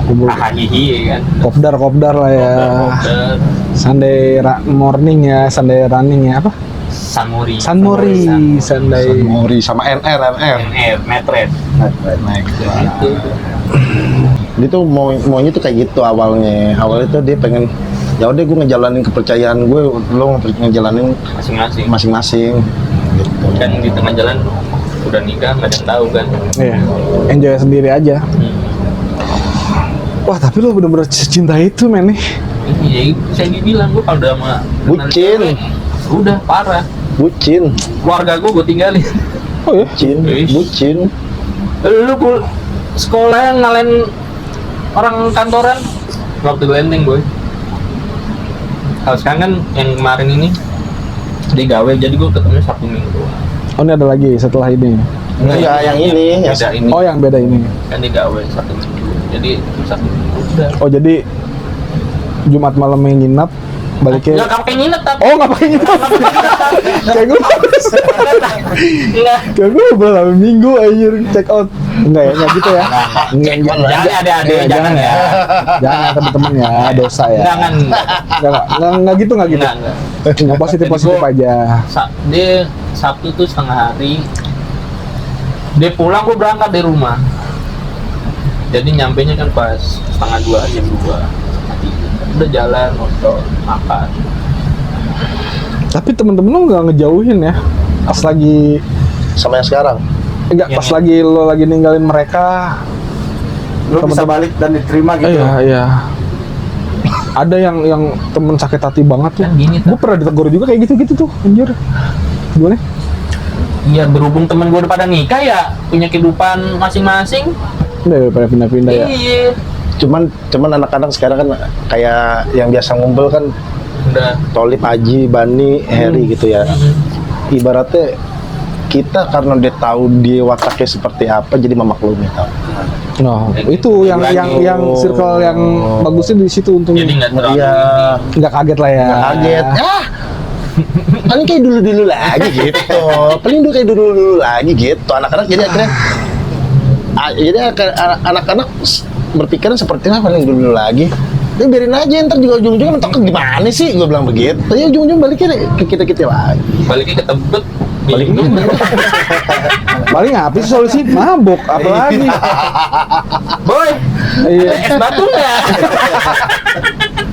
Kumpul hahihi kan. kopdar lah ya. Kopdar. Sunday morning ya, Sunday running ya apa? Sanmori. Sunday. Mori sama NR. Metret. Naik. Itu. Dia tuh maunya tuh kayak gitu awalnya tuh dia pengen ya udah gue ngejalanin kepercayaan gue, lo ngejalanin masing-masing gitu. Kan di tengah jalan udah nikah nggak ada yang tahu kan. Iya, enjoy sendiri aja. Wah, tapi lo bener-bener cinta itu men nih. Iya, saya dibilang gue kalau udah sama Bucin. Udah parah. Bucin. Keluarga gue tinggalin. Oh ya? Bucin. Lu sekolah yang ngalahin orang kantoran waktu gue ending boy. Kalau sekarang kan yang kemarin ini dia gawe, jadi gue ketemu Sabtu Minggu. Oh, ini ada lagi setelah ini. Enggak, yang ini. Beda ini. Oh, yang beda ini. Kan dia gawe Sabtu Minggu. Jadi Sabtu Minggu udah. Oh, jadi Jumat malamnya nginap, baliknya. Nggak pakai nginep tapi. Oh, nggak pakai nginap. Kayak gue. Enggak. Kayak gue malam Minggu anjir check out. Enggak ya, enggak gitu ya. Jangan ada jangan ya. Jangan teman-teman ya, dosa ya. Jangan. Enggak gitu. Yang positif aja. Dia Sabtu tuh setengah hari. Dia pulang, gue berangkat dari rumah. Jadi nyampenya kan pas setengah 2, jam 2. Udah jalan, motor, makan. Tapi temen-temen lo nggak ngejauhin ya? Pas lagi Sama yang sekarang. enggak pas lagi lo lagi ninggalin mereka, Lu bisa balik dan diterima gitu. iya. Ada yang temen sakit hati banget tuh. Kan gini tuh. Gue pernah ditegur juga kayak gitu tuh, anjir. Gimana? Iya, berhubung temen gue udah pada nikah ya, punya kehidupan masing-masing. Udah pada pindah-pindah ya. Iya. Cuman anak-anak sekarang kan kayak yang biasa ngumpul kan Udah. Tolip, Aji, Bani, Heri gitu ya. Ibaratnya kita karena dia tahu dia wataknya seperti apa jadi memaklumi tau. Nah, itu yang circle yang bagusnya di situ untungnya. Jadi nggak terlalu. Iya, Nggak kaget lah ya. nggak kaget. Paling kayak dulu lagi gitu. Paling kayak dulu lagi gitu. Anak-anak jadi akhirnya anak-anak berpikiran seperti apa paling dulu lagi. Dia biarin aja, ntar juga ujung-ujungnya mentok gimana sih, gue bilang begitu. Ya ujung-ujung baliknya ke kita lagi. Baliknya ke Tebet. Balik Paling apa sih solusi? Mabok, apalagi. Boy, Iya. es batu nggak?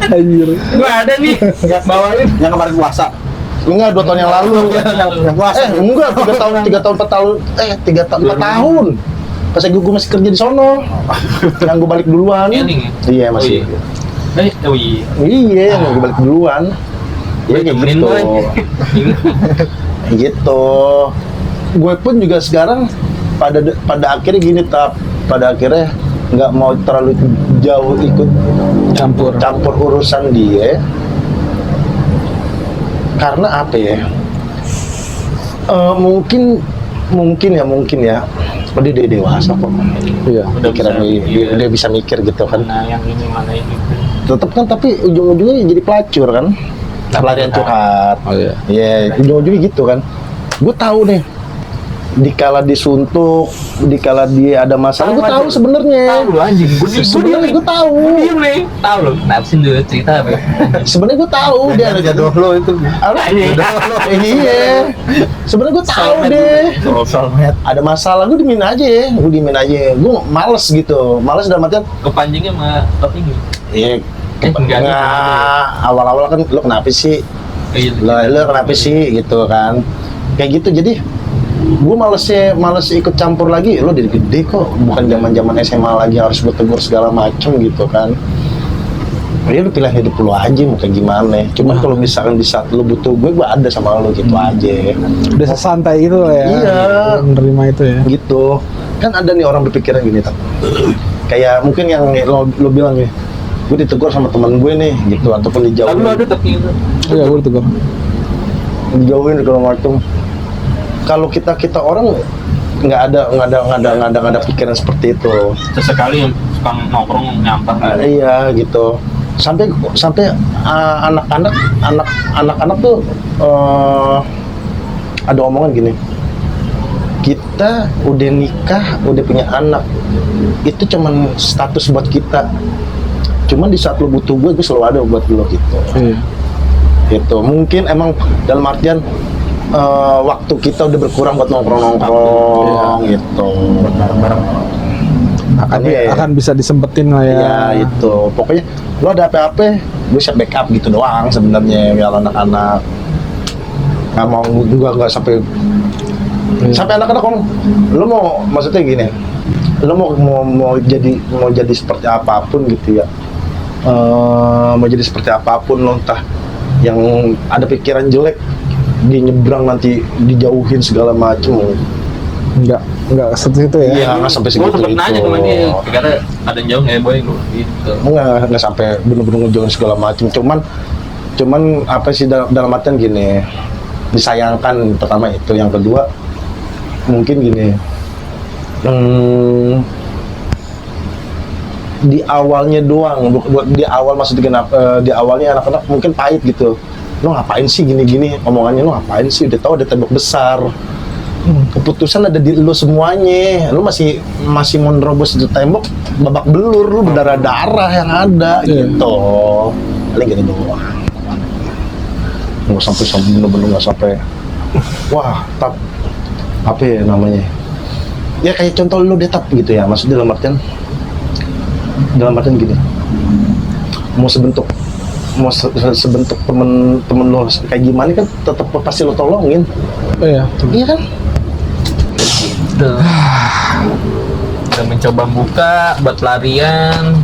Anjir. Gua ada nih. Bawain. Yang kemarin puasa. Enggak, 2 tahun yang lalu. Yang puasa. Enggak, 3 tahun, 4 tahun. Pas gue masih kerja di sono. Yang gue balik duluan. Eling ya? Iya, masih. Oh iya. Iya, yang gue balik duluan. Iya, kayak Temenin gitu. boy. Gitu. Gue pun juga sekarang pada akhirnya gini, pada akhirnya nggak mau terlalu jauh ikut Campur. urusan dia. Karena apa ya? Mungkin ya. Dia dewasa kok. Iya. Dia bisa mikir gitu kan. Mana yang ini, mana ini. Tetap kan, tapi ujung-ujungnya jadi pelacur kan. Pelarian curhat. Oh iya. Iya, ujung-ujungnya gitu kan. Gue tahu nih, dikala disuntuk, dikala dia ada masalah, gue tahu sebenarnya. Tahu lu anjing. Sebenarnya gue tahu. Diem nih. Tahu lu. Nafsin dulu cerita apa? Sebenarnya gue tahu dia ada Jodoh lo itu. Iya. Sebenarnya gue tahu deh. Soulmate. Ada masalah, gue diemin aja. Gue males gitu. Males dalam artian, Kepancingnya sama top ini. iya. Enggak. Awal-awal kan lo kenapa sih? Lo kenapa sih gitu kan? Kayak gitu. Jadi gue males ikut campur lagi. Lo dari gede kok, bukan zaman SMA lagi harus bertegur segala macem gitu kan. Ya lu pilih hidup lo aja mau kayak gimana. Cuman kalau misalkan di saat lo butuh gue ada sama lo gitu aja. Udah santai gitu lah ya. Iya. Menerima itu ya. Gitu. Kan ada nih orang berpikiran gini tak. Kayak mungkin yang lo bilang nih, gue ditegur sama teman gue nih gitu, ataupun Tapi lu dijauhin. ada tapi itu. Iya, gue tegur. Dijauhin segala macam. Kalau kita orang nggak ada pikiran seperti itu. Sesekali suka nongkrong nyampah. Iya gitu. Sampai anak-anak tuh ada omongan gini. kita udah nikah, udah punya anak, itu cuman status buat kita. Cuman di saat lo butuh gue selalu ada buat lo gitu. Iya. Gitu. Mungkin emang dalam artian waktu kita udah berkurang buat nongkrong gitu. Tapi Makanya akan bisa disempetin lah ya. ya itu. Pokoknya lo ada apa-apa, gue siap backup gitu doang sebenarnya kalau anak-anak. Nggak mau juga nggak sampai anak-anak ngomong, lo mau maksudnya gini, lo mau jadi seperti apapun gitu ya. Mau jadi seperti apapun lo, entah yang ada pikiran jelek dia nyebrang nanti dijauhin segala macem, Enggak seperti itu ya. iya nggak sampai Gue segitu sempet itu. nanya sama dia, karena ada yang jauh nggak boy gue gitu. Nggak sampai bener-bener ngejauhin segala macem, cuman apa sih dalam artian gini, disayangkan pertama itu, yang kedua mungkin gini, di awalnya doang, buat di awal maksudnya kenapa di awalnya anak-anak mungkin pahit gitu, lo ngapain sih gini-gini omongannya, lo ngapain sih, udah tahu ada tembok besar, keputusan ada di lo semuanya, lo masih mau nerobos itu tembok babak belur, lo berdarah-darah yang ada gitu, paling gini doang, nggak sampai bener-bener nggak sampai, wah apa ya namanya, ya kayak contoh lo detap gitu ya, maksudnya dalam artian gini, mau sebentuk temen lo kayak gimana kan tetap pasti lo tolongin. Iya. Iya kan? Udah mencoba buka buat pelarian,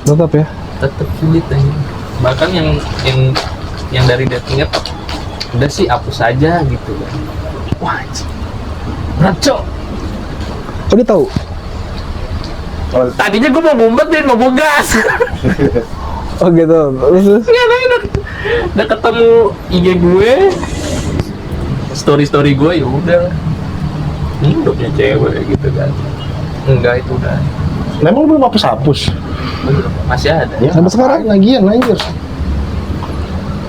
Tetap ya. tetap sulit aja. Bahkan yang dari dating app udah sih hapus aja gitu kan. Wah, anjing. Berat, Cok. Oh, dia tahu. Tadinya gue mau ngumpetin, mau gas. Oh gitu. Terus Nggak, tapi udah ketemu IG gue, story gue, ya udah. Ini udah punya cewek gitu kan. Enggak, itu udah. Memang belum hapus. Masih ada. Ya, Sampai sekarang? lagi anjir.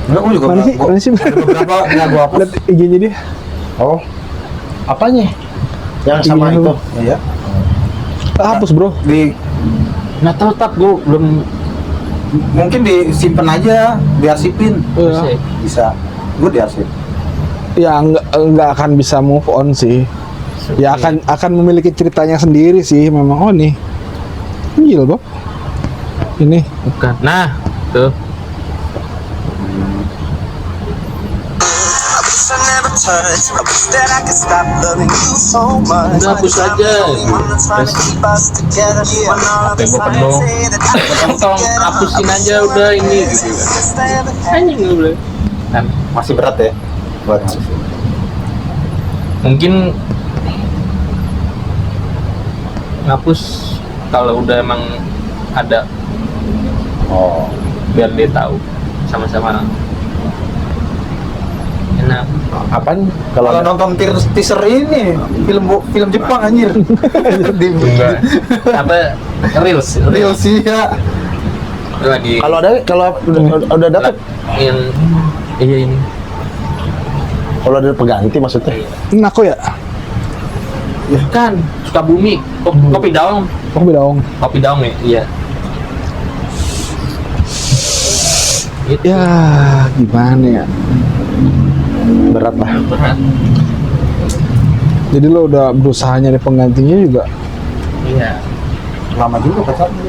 Enggak, gue juga mana sih? ada beberapa nggak gue hapus. Lihat IG-nya dia. Oh, apanya? Yang sama Iya, itu. Iya. Hapus, Bro. Di Nggak tahu, gue belum mungkin disimpan aja, diarsipin. Iya. Bisa. Gue diarsip. Ya nggak akan bisa move on sih. Ya akan memiliki ceritanya sendiri sih memang. Oh nih. Gil, Bob. Ini. bukan. Nah, tuh. Udah hapus aja. HP gue penuh. Tolong hapusin aja udah ini gitu kan. Anjing gue bilang. Kan Masih berat ya buat mungkin ngapus kalau udah emang ada, oh. biar dia tahu sama-sama enak. Apaan? Kalau nonton teaser ini film Jepang anjir. Di Enggak. Apa reels sih ya. lagi Kalau udah dapet, yang iya ini kalau ada pengganti maksudnya. Ini aku ya. kan Sukabumi kopi daun Oh, beda ong. ya iya gitu. Ya, gimana ya? Berat lah. Berat. Jadi lo udah berusaha nyari penggantinya juga. Iya, Lama juga pacarnya.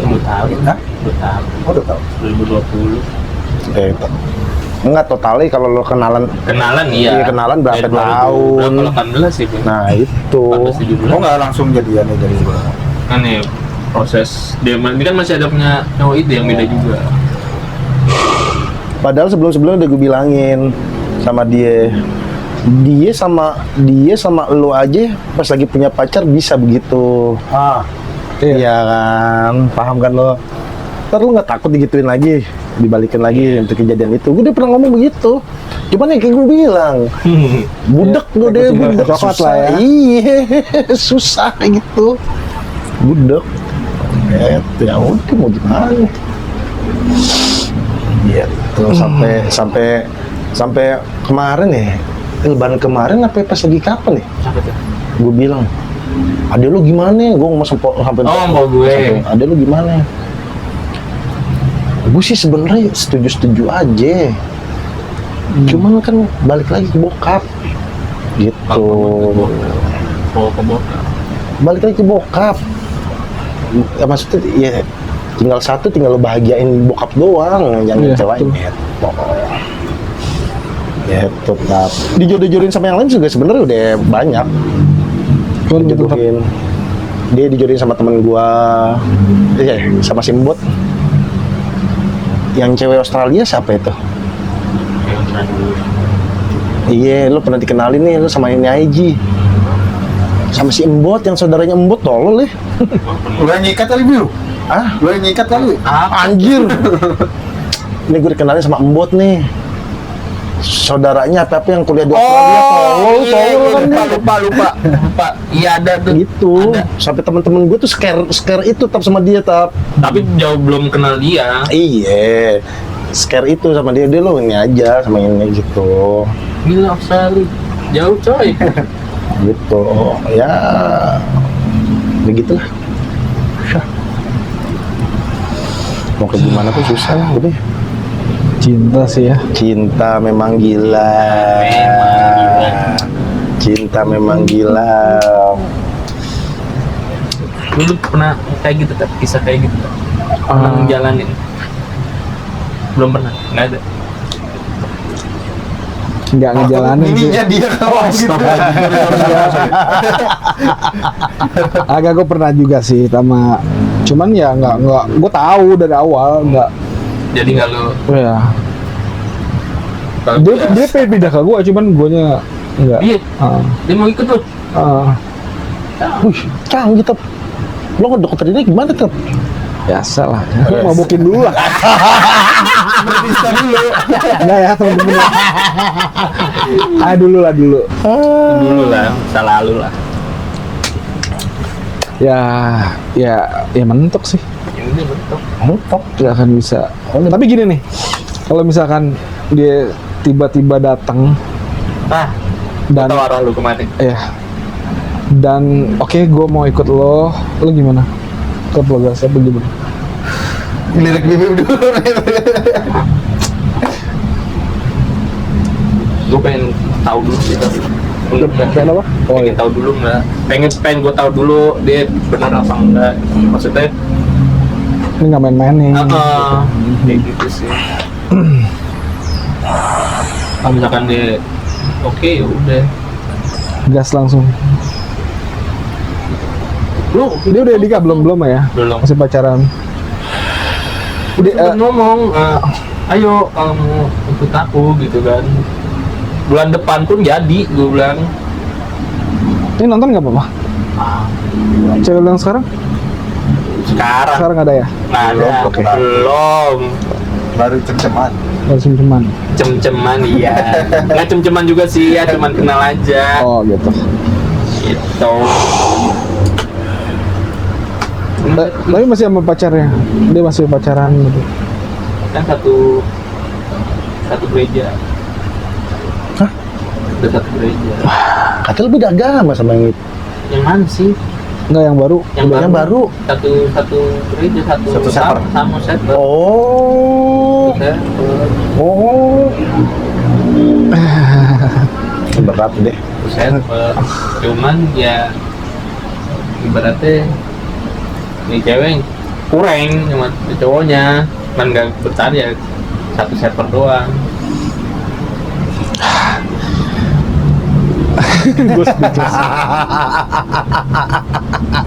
2 tahun. Hah? 2 tahun. Oh, udah tahu. 2020. Enggak totalnya kalau lo kenalan Iya, kenalan berapa dari 2000 tahun. berapa, 18 sih Bang. Nah itu 18, 17 Oh, nggak langsung jadian ya dari kan ya proses dia ini kan masih ada punya cowok itu yang beda juga. padahal sebelum-sebelumnya udah gue bilangin sama dia sama lo aja pas lagi punya pacar bisa begitu. Iya kan, paham kan lo? Ntar lo nggak takut digituin lagi, dibalikin lagi untuk kejadian itu. Gue udah pernah ngomong begitu. Cuman yang kayak gue bilang, budak gue deh, budak coklat susah. lah ya. Iya, susah kayak gitu. Budak. Ya udah mau gimana? Gitu sampai kemarin ya. Lebaran kemarin apa pas lagi kapan nih? Apa tuh? Gue bilang, adek lu gimana? Gue ngomong sampai Mbak gue. adek lu gimana? Gue sih sebenarnya setuju aja. Cuman kan balik lagi ke bokap gitu. Oh, ke bokap. Balik lagi ke bokap. Ya, maksudnya ya tinggal lo bahagiain bokap doang, jangan Iya, ngecewain betul. gitu. Gitu, Tap. Dijodoh-jodohin sama yang lain juga sebenarnya udah banyak. Cuman tetap Dijodohin. Dia dijodohin sama temen gua, sama Simbot. Yang cewek Australia siapa itu? Iya, lu pernah dikenalin nih, lu sama ini Aiji. Sama si Embot, yang saudaranya Embot, tolol ya. Lu yang nyikat kali, Biu? Ah, Lu yang nyikat kali? anjir. Ini gue dikenalin sama Embot nih. Saudaranya apa-apa yang kuliah di Australia, tolol kan dia. Lupa. Iya ada tuh. Gitu. Ada. Sampai temen-temen gue tuh scare itu Tap sama dia, Tap. Tapi jauh belum kenal dia. Iya. Scare itu sama dia lo ini aja sama ini gitu. Gila Australia. Jauh coy. Gitu. Ya begitulah. Mau ke gimana tuh susah lah udah. cinta sih ya. Cinta memang gila. Cinta memang gila. Dulu pernah kayak gitu tak? Kisah kayak gitu tak? Pernah ngejalanin? Belum pernah, nggak ada. Nggak ngejalanin sih. Ininya dia kalau gitu. Agak gue pernah juga sih sama, cuman ya nggak gue tahu dari awal nggak. Jadi nggak lu Ya kalau dia pengen pindah ke gue, cuman guanya nggak. Iya, Ah, dia mau ikut tuh. ah. Wih, canggih Tap. Lo ngedokter ini gimana Tap? Biasa lah, mabukin dulu lah. Bisa dulu. Enggak ya teman-teman. Dulu lah. Dulu lah, masa lalu lah. Ya mentok sih. Ini bentuk. Mentok. Gak akan bisa. Tapi gini nih, kalau misalkan dia tiba-tiba datang Ah, dan tahu arah lu kemana? dan oke, gue mau ikut lo gimana? Ke Pelogas apa gimana? Lirik bibir dulu. Gue pengen tahu dulu sih tapi belum dah. Pengen apa? Oh Pengen iya. tahu dulu nggak? Pengen gue tahu dulu dia benar apa enggak? Maksudnya Ini nggak main-main nih. kayak gitu sih. Kalau misalkan dia oke ya udah. Gas langsung. Lu Dia udah nikah belum ya? belum. Masih pacaran. Udah sempet ngomong, ayo kamu ikut aku gitu kan. Bulan depan pun jadi, gue bilang. Ini nonton nggak apa-apa? Cewek lu yang sekarang? Sekarang Nggak ada ya? nggak ada, Belum, oke. belum. Baru cem-ceman. Baru cuman. Cem-ceman iya, nggak cem-ceman juga sih ya, cuman kenal aja. Oh gitu. Gitu. Tapi masih sama pacarnya. Dia masih pacaran gitu. Kan satu gereja. Hah? Udah satu gereja. Katanya lu beda agama sama yang itu. Yang mana sih? Enggak yang baru. Yang baru. Satu gereja, Satu server. sama server. Oh. Server. Oh. Berat deh. Server. Cuman ya ibaratnya ini cewek kurang sama cowoknya, cuman nggak bertahan ya satu server doang. Gue speechless.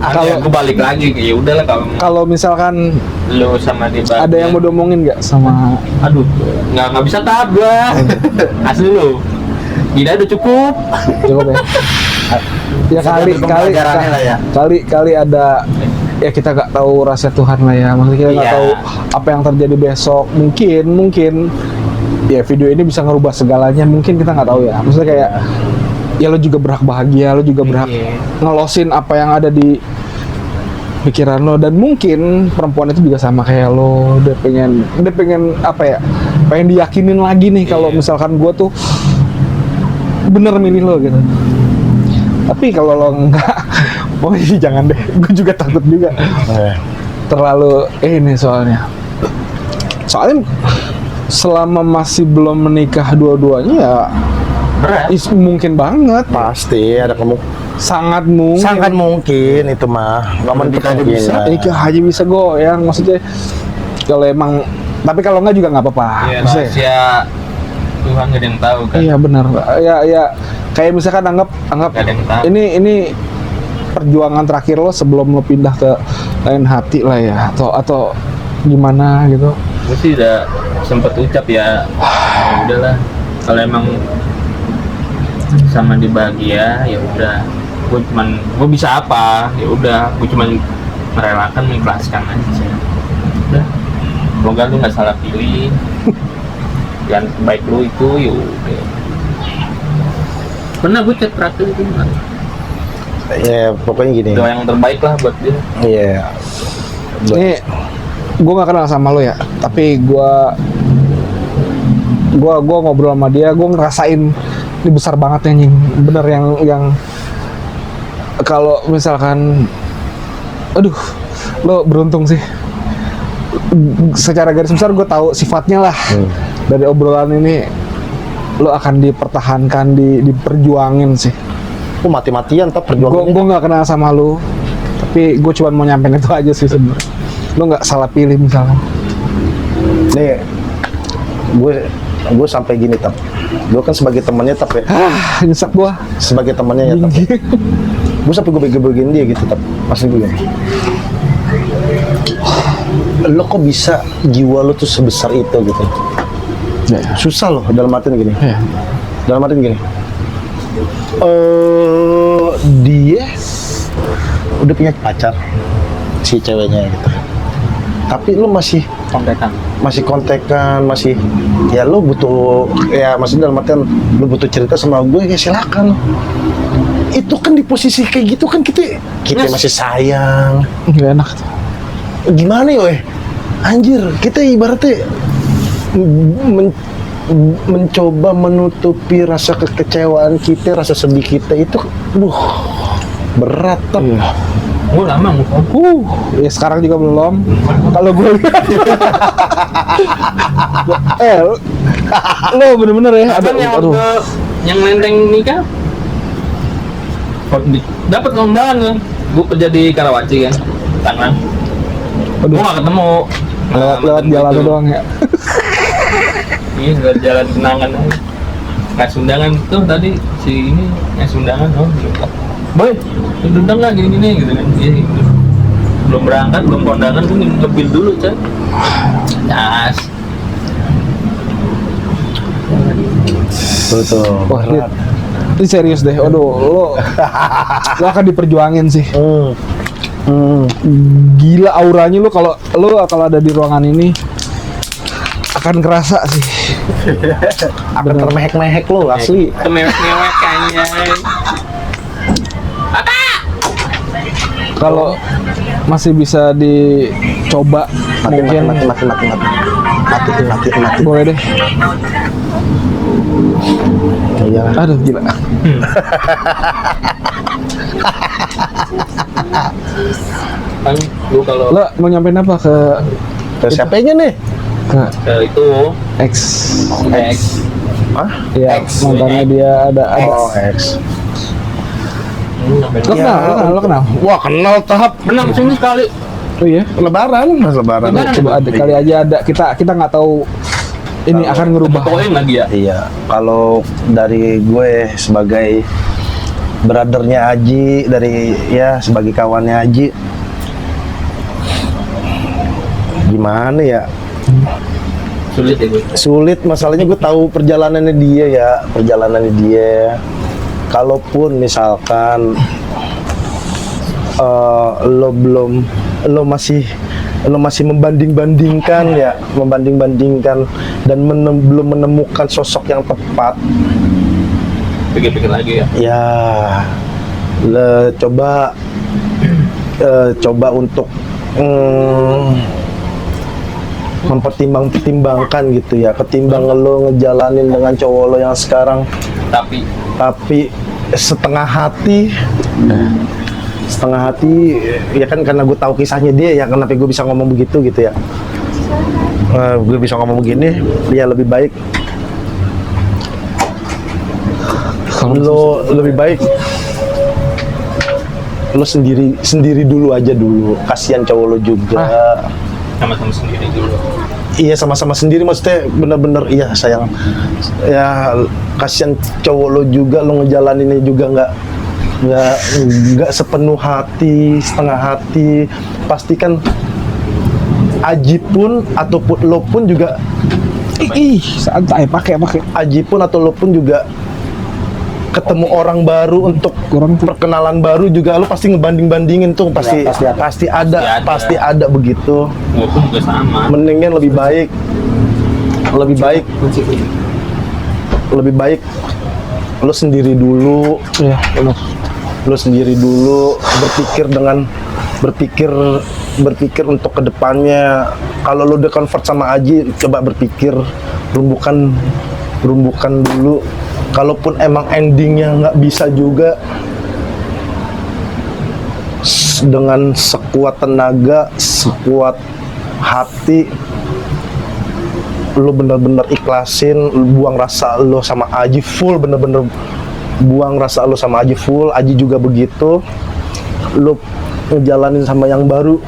Kalau aku balik lagi ya udahlah Kalau misalkan lo sama dia ada yang mau diomongin nggak sama? aduh nggak bisa tahap gua asli lo gila udah cukup. Cukup ya. Ya kali pembelajarannya lah ya. kali ada, ya kita nggak tahu rahasia Tuhan lah ya. Maksudnya kita nggak Iya. tahu apa yang terjadi besok. Mungkin ya video ini bisa ngerubah segalanya. Mungkin kita nggak tahu ya. Maksudnya kayak ya lo juga berhak bahagia, lo juga berhak Iya. ngelosin apa yang ada di pikiran lo, dan mungkin perempuan itu juga sama kayak lo. Dia pengen apa ya? Pengen diyakinin lagi nih kalau Iya. misalkan gue tuh bener milih lo gitu. Tapi kalau lo enggak, pokoknya jangan deh. Gue juga takut juga. Terlalu ini soalnya selama masih belum menikah dua-duanya ya Berat. mungkin banget, Pasti ada kamu. sangat mungkin. Sangat mungkin itu mah. Nggak mungkin aja bisa. Nikah aja bisa goyang, maksudnya kalau emang, tapi kalau enggak juga nggak apa-apa. Iya, Maksudnya, rahasia Tuhan gak ada yang tahu kan. iya benar. Ya kayak misalkan anggap Gak ada yang tahu. ini perjuangan terakhir lo sebelum lo pindah ke lain hati lah ya, atau gimana gitu. Gue sih udah sempet ucap ya udahlah, kalau emang sama dibahagia ya udah, gue bisa apa ya udah, gue cuman merelakan, mengikhlaskan aja udah. Semoga lu nggak salah pilih yang terbaik lu itu ya udah. Pernah gue chat terakhir itu Ya pokoknya gini. doa yang terbaik lah buat dia. Iya. Ini gue nggak kenal sama lo ya, tapi gue ngobrol sama dia, gue ngerasain ini besar banget ya, anjing. Bener yang kalau misalkan, aduh, lo beruntung sih. Secara garis besar gue tahu sifatnya lah. Dari obrolan ini lo akan dipertahankan, diperjuangin sih. Aku mati-matian tak Gue perjuangannya. nggak kenal sama lo, tapi gue cuma mau nyampein itu aja sih sebenarnya. Lo nggak salah pilih misalnya. Nih, gue sampai gini tap. Gue kan sebagai temannya tap ya. Nyesek gue. Sebagai temannya ya tap. Gue sampai gue bego-begoin dia gitu tap. Maksud gue gini. Lo kok bisa jiwa lo tuh sebesar itu gitu. Ya. Susah loh dalam artian gini. Ya. Dalam artian gini. Dia udah punya pacar si ceweknya gitu. Tapi lo masih kontekan, masih ya lo butuh, ya maksudnya dalam artian lo butuh cerita sama gue, ya silakan. Itu kan di posisi kayak gitu kan kita masih sayang. Gak enak tuh. Gimana ya weh? Anjir, kita ibaratnya mencoba menutupi rasa kekecewaan kita, rasa sedih kita itu berat tuh. Gue lama move on. Ya sekarang juga belum. Kalau gue lo bener-bener ya ada, Abang yang aduh. waktu yang nenteng nikah dapat undangan kan, gue kerja di Karawaci kan, Tangerang. Aduh. Gue gak ketemu Lewat jalan itu. doang ya. Iya, lewat jalan kenangan aja. Kasih undangan tuh tadi si ini ngasih undangan, oh boy, diundang nggak gini-gini gitu kan. Iya gitu. Belum berangkat, belum kondangan, gue ngebil dulu kan. Yes. Betul. Wah, ini serius deh. Aduh, lo akan diperjuangin sih. Gila auranya lo kalau ada di ruangan ini akan kerasa sih. Akan termehek-mehek lo asli. Mewek-mewek kayaknya. Kalau masih bisa dicoba, mungkin Mati. boleh deh. Iya. Aduh, gila. Kan lu kalau Lo mau nyampein apa ke Siapanya nih? itu X? X Hah? Ya, X. mantannya dia ada. Oh, X. Lo kenal? Wah, kenal tahap. pernah kesini sekali. Oh iya. Lebaran. Lebaran. Coba ada kali aja ada. Kita nggak tahu ini akan ngerubah. Poin lagi ya. Iya, kalau dari gue sebagai brothernya Aji, dari ya sebagai kawannya Aji, gimana ya? Sulit ya gue. Sulit, masalahnya gue tahu perjalanannya dia. Kalaupun misalkan lo masih membanding-bandingkan dan belum menemukan sosok yang tepat, Pikir-pikir lagi ya. ya coba untuk mempertimbangkan gitu ya, ketimbang lo ngejalanin dengan cowok lo yang sekarang Tapi setengah hati ya kan, karena gue tahu kisahnya dia ya, kenapa gue bisa ngomong begitu gitu ya. Gue bisa ngomong begini ya, lebih baik lo sendiri dulu aja dulu, kasihan cowok lo juga. sama-sama sendiri dulu. Iya, sama-sama sendiri, maksudnya bener-bener iya sayang ya, kasihan cowok lo juga, lo ngejalaninnya juga nggak sepenuh hati, setengah hati. Pastikan Aji pun ataupun lo pun juga santai, pakai Aji pun atau lo pun juga ketemu orang baru untuk perkenalan baru juga, lo pasti ngebanding-bandingin tuh, pasti ada begitu. Gua pun juga sama. Mendingan lebih baik lo sendiri dulu ya. Lo sendiri dulu, berpikir untuk kedepannya. Kalau lo udah convert sama Aji, coba berpikir, rumbukan dulu. Kalaupun emang endingnya nggak bisa juga, dengan sekuat tenaga, sekuat hati, lo bener-bener ikhlasin, buang rasa lo sama Aji full, bener-bener buang rasa lo sama Aji full. Aji juga begitu, lo ngejalanin sama yang baru,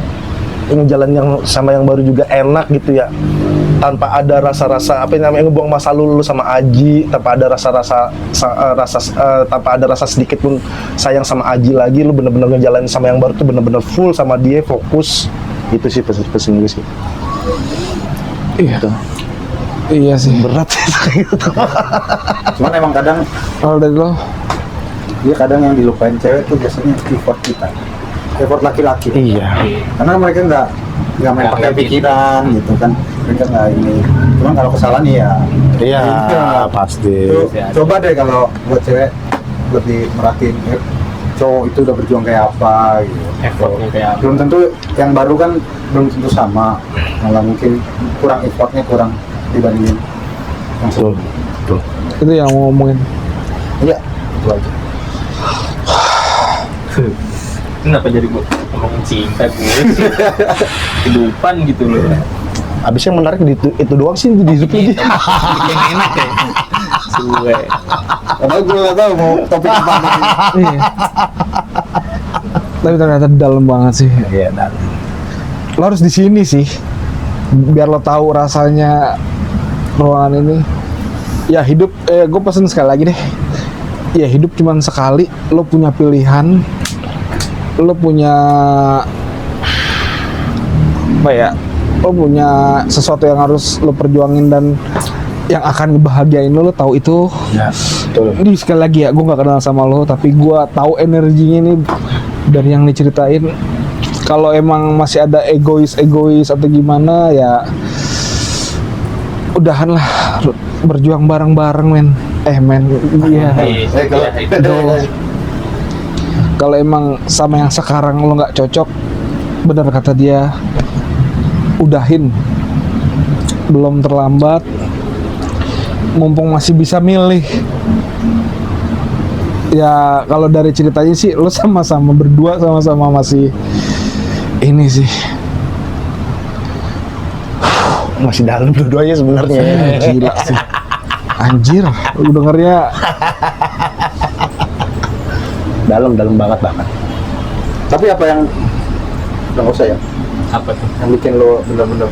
juga enak gitu ya, tanpa ada rasa-rasa apa namanya, ngebuang masa lalu sama Aji, tanpa ada tanpa ada rasa sedikit pun sayang sama Aji lagi. Lu bener-bener ngejalanin sama yang baru tuh bener-bener full sama dia, fokus. Itu sih pesan gue sih. Iya. Iya sih. Berat sih gitu. Cuman emang kadang Kalau dari lo, dia kadang yang dilupain cewek tuh biasanya effort kita, effort laki-laki. Iya. Karena mereka nggak main pakai pikiran gitu kan, mereka nggak ini. Cuman kalau kesalahan ya pasti. Coba deh kalau buat cewek lebih merhatiin cowok itu udah berjuang kayak apa gitu. Effortnya kayak apa. Belum tentu yang baru kan belum tentu sama, malah mungkin kurang effortnya, kurang dibandingin yang sebelumnya. Betul. itu yang mau ngomongin. Iya, itu aja. Kenapa jadi gua ngomongin cinta gue? Kehidupan gitu loh. Abis yang menarik itu doang sih di Zup aja. Yang enak ya. Suwe. Padahal gue nggak tahu mau topik apa nih. Iya. Tapi ternyata dalam banget sih. Iya, dan Lo harus di sini sih, biar lo tahu rasanya ruangan ini. Ya hidup, gue pesen sekali lagi deh. Ya hidup cuman sekali. Lo punya pilihan, lo punya apa ya? Lo punya sesuatu yang harus lo perjuangin dan yang akan ngebahagiain lo tahu itu. ya, betul. Ini sekali lagi ya, gue nggak kenal sama lo, tapi gue tahu energinya ini dari yang diceritain. Kalau emang masih ada egois atau gimana ya, udahan lah, berjuang bareng-bareng men. Iya. Kalau emang sama yang sekarang lo nggak cocok, benar kata dia, udahin. Belum terlambat, mumpung masih bisa milih. Ya kalau dari ceritanya sih lo sama-sama berdua, sama-sama masih ini sih. Masih dalam dua-duanya sebenarnya. Gila sih. Anjir, lu dengernya dalam banget. Tapi apa yang nggak usah ya? Apa tuh? Yang bikin lo bener-bener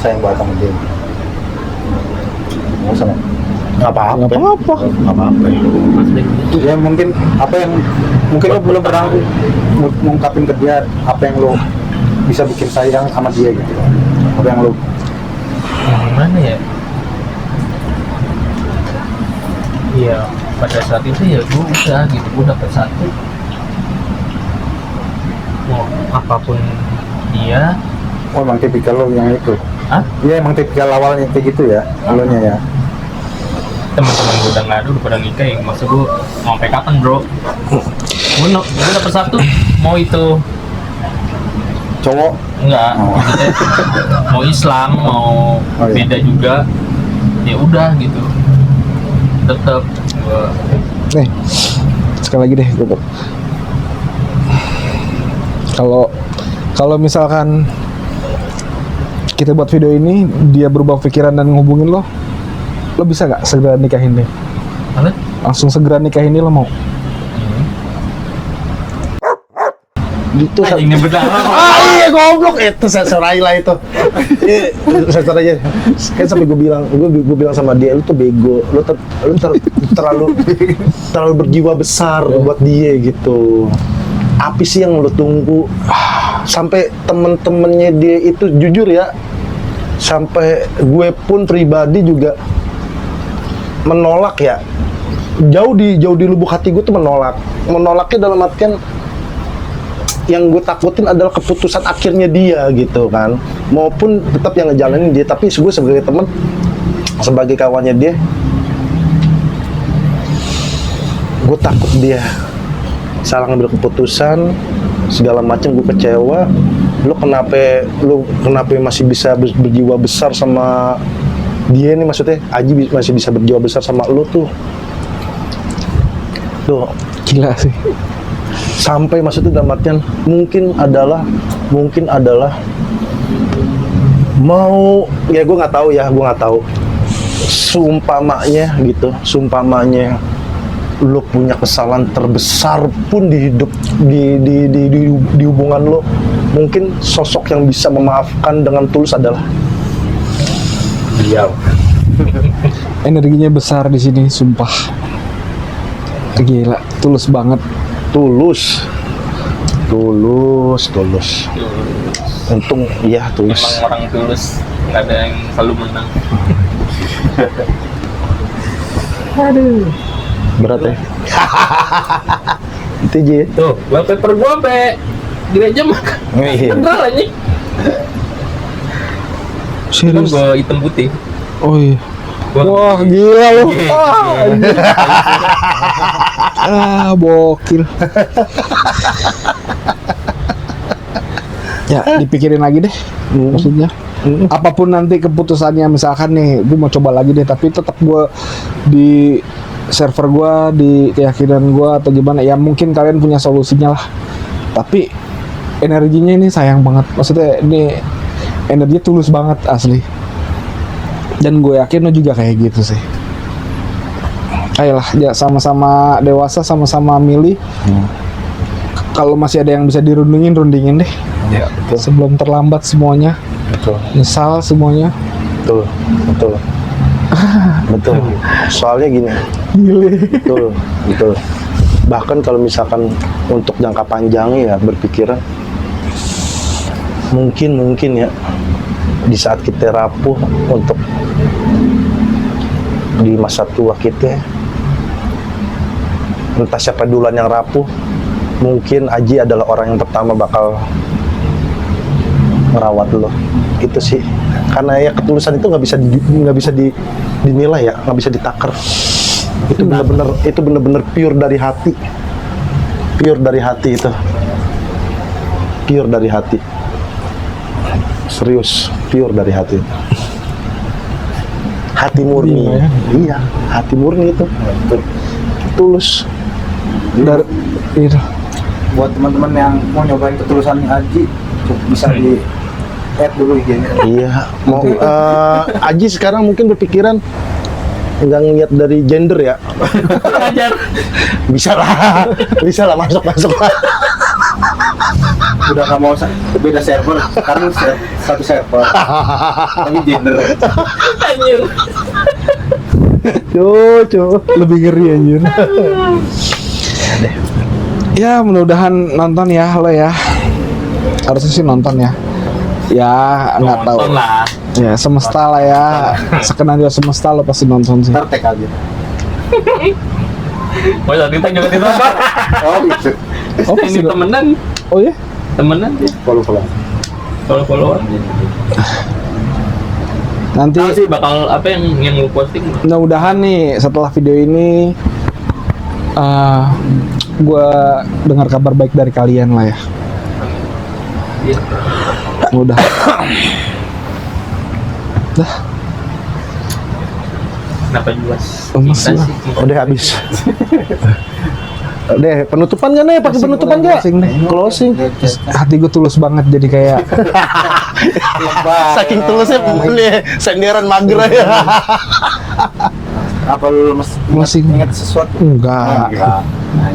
sayang banget sama dia? Nggak usah kan? Nggak apa-apa. Ya mungkin apa yang mungkin lo belum pernah ngungkapin ke dia, apa yang lo bisa bikin sayang sama dia gitu. Apa yang lo Gimana ya? Iya, pada saat itu ya gue udah gitu, gue dapet satu. Mau apapun dia, oh emang tipikal lo yang itu? ah Iya emang tipikal awalnya kayak gitu ya, alurnya ya. teman-teman gue udah ngadu, udah pada nikah ya, maksud gue mau sampai kapan bro? Gue dapet satu, mau itu cowok. Enggak, Oh. maksudnya mau Islam, mau Oh, iya. beda juga, ya udah gitu. Tetap gua Nih, sekali lagi deh. Kalau misalkan kita buat video ini, dia berubah pikiran dan ngehubungin lo bisa nggak segera nikahin deh? apa? Langsung segera nikahin dia lo mau? Gitu. Anjing ini benar. Iya goblok itu seserai lah itu. Seserai aja. Kan sampai gue bilang sama dia, lu tuh bego, lu terlalu berjiwa besar buat dia gitu. Apa sih yang lu tunggu? Sampai temen-temennya dia itu jujur ya, sampai gue pun pribadi juga menolak ya. Jauh di lubuk hati gue tuh menolaknya dalam artian yang gue takutin adalah keputusan akhirnya dia gitu kan, maupun tetap yang ngejalanin dia, tapi gue sebagai teman, sebagai kawannya dia, gue takut dia salah ngambil keputusan segala macam, gue kecewa. Lu kenapa masih bisa berjiwa besar sama dia nih, maksudnya Aji masih bisa berjiwa besar sama lu tuh Gila sih. sampai maksudnya dalam artian mungkin adalah mau ya gue nggak tahu sumpamanya lo punya kesalahan terbesar pun di hidup di hubungan lo, mungkin sosok yang bisa memaafkan dengan tulus adalah Beliau. Energinya besar di sini, sumpah. Gila, tulus banget. tulus. Untung ya tulus. Emang orang tulus, nggak ada yang selalu menang. Berat ya. Itu aja ya. Tuh, wallpaper gua sampai gereja makan. Iya. Beneran anjing. Kan Serius? gua hitam putih. Oh iya. Gua Wah, gila lu. Iya, Bokil. Ya, dipikirin lagi deh. Maksudnya, apapun nanti keputusannya, misalkan nih, gue mau coba lagi deh, tapi tetap gue di server gue, di keyakinan gue atau gimana, ya mungkin kalian punya solusinya lah. Tapi energinya ini sayang banget. Maksudnya ini energinya tulus banget asli. Dan gue yakin lo juga kayak gitu sih. Ayolah, ya sama-sama dewasa, sama-sama milih. Kalau masih ada yang bisa rundingin deh. Ya, betul. Sebelum terlambat semuanya. Betul. Nyesal semuanya. Betul. Soalnya gini. Gile. Betul. Bahkan kalau misalkan untuk jangka panjang ya berpikiran mungkin ya di saat kita rapuh untuk di masa tua kita, entah siapa duluan yang rapuh, mungkin Aji adalah orang yang pertama bakal merawat lo. Itu sih, karena ya ketulusan itu nggak bisa dinilai ya, nggak bisa ditakar. Itu bener-bener pure dari hati itu, pure dari hati, serius, pure dari hati, hati murni. Iya, ya. Iya, hati murni itu tulus. Dari itu. Buat teman-teman yang mau nyobain ketulusan Aji, bisa di add dulu IG-nya. Iya, mau Aji sekarang mungkin berpikiran nggak ngeliat dari gender ya. Ajar. Bisa lah masuk lah. Udah nggak mau beda server, sekarang satu server. Tapi gender. Anjir. Cuy. Lebih ngeri anjir. Ya, mudah-mudahan nonton ya lo ya. Harusnya sih nonton ya. Ya, nggak tahu. Nonton lah. Ya, semesta lah ya. Skenario semesta lo pasti nonton sih. Ntar tag aja. Oh, jadi kita juga tidak apa. Oh gitu. Oh, Ini pasti. temenan, Oh ya? temenan dia. Follow. Follow-followan. Nanti Tahu sih bakal apa yang lu posting. mudah-mudahan nih setelah video ini gue dengar kabar baik dari kalian lah ya. Iya. Udah. Dah, Kenapa juas? Lemes Kita lah. sih, kita. Udah habis. Udah, penutupan kan nih? Pakai penutupan nggak? closing deh. Closing. hati gue tulus banget jadi kayak Saking tulusnya nih, senderan mager ya. Apa lu Closing. ingat sesuatu? enggak.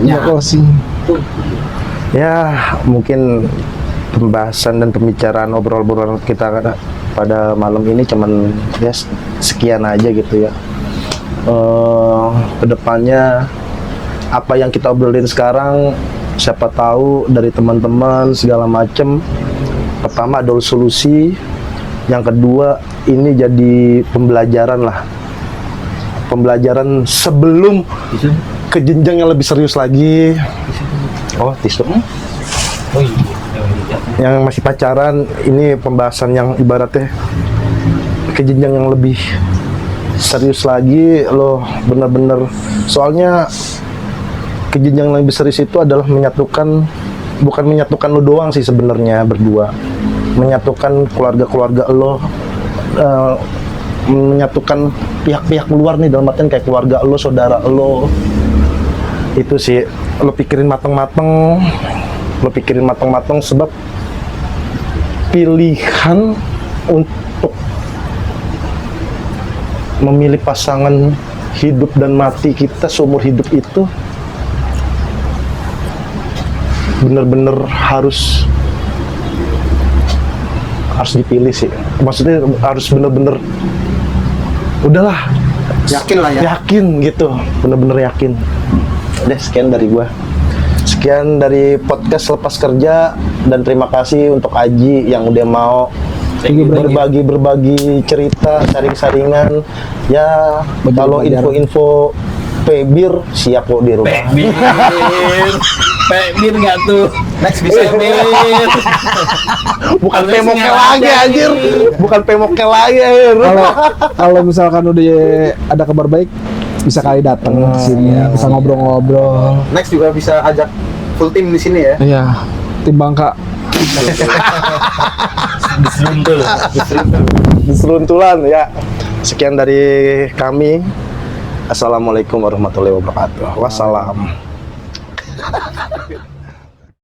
Enggak closing. Ya, mungkin pembahasan dan pembicaraan obrol-obrolan kita pada malam ini cuman ya sekian aja gitu ya. Kedepannya apa yang kita obrolin sekarang, siapa tahu dari teman-teman segala macem. Pertama ada solusi, yang kedua ini jadi pembelajaran lah, pembelajaran sebelum ke jenjang yang lebih serius lagi. Oh, tisu. Oh iya. Yang masih pacaran, ini pembahasan yang ibaratnya ke jenjang yang lebih serius lagi. Lo bener-bener, soalnya ke jenjang yang lebih serius itu adalah menyatukan, bukan menyatukan lo doang sih sebenarnya berdua, menyatukan keluarga-keluarga lo, menyatukan pihak-pihak luar nih, dalam artian kayak keluarga lo, saudara lo. Itu sih, lo pikirin mateng-mateng, sebab pilihan untuk memilih pasangan hidup dan mati kita seumur hidup itu bener-bener harus dipilih sih. Maksudnya harus bener-bener udahlah, Yakin lah ya. yakin gitu, bener-bener yakin. Udah, sekian dari gua. Sekian dari podcast Lepas Kerja, dan terima kasih untuk Aji yang udah mau berbagi cerita, sharing-sharingan. Ya, kalau info-info Pebir siap kok di rumah. Pebir nggak tuh? Next bisa Pebir. Bukan Harusnya pemoknya nggak lagi ada anjir. nih. Bukan pemoknya lagi anjir. Kalau misalkan udah ada kabar baik bisa kali datang ke sini, bisa ngobrol-ngobrol. Next juga bisa ajak full tim di sini ya. Iya, tim Bangka. Diseruntul. Diseruntulan ya. Sekian dari kami. Assalamualaikum warahmatullahi wabarakatuh. Wassalam.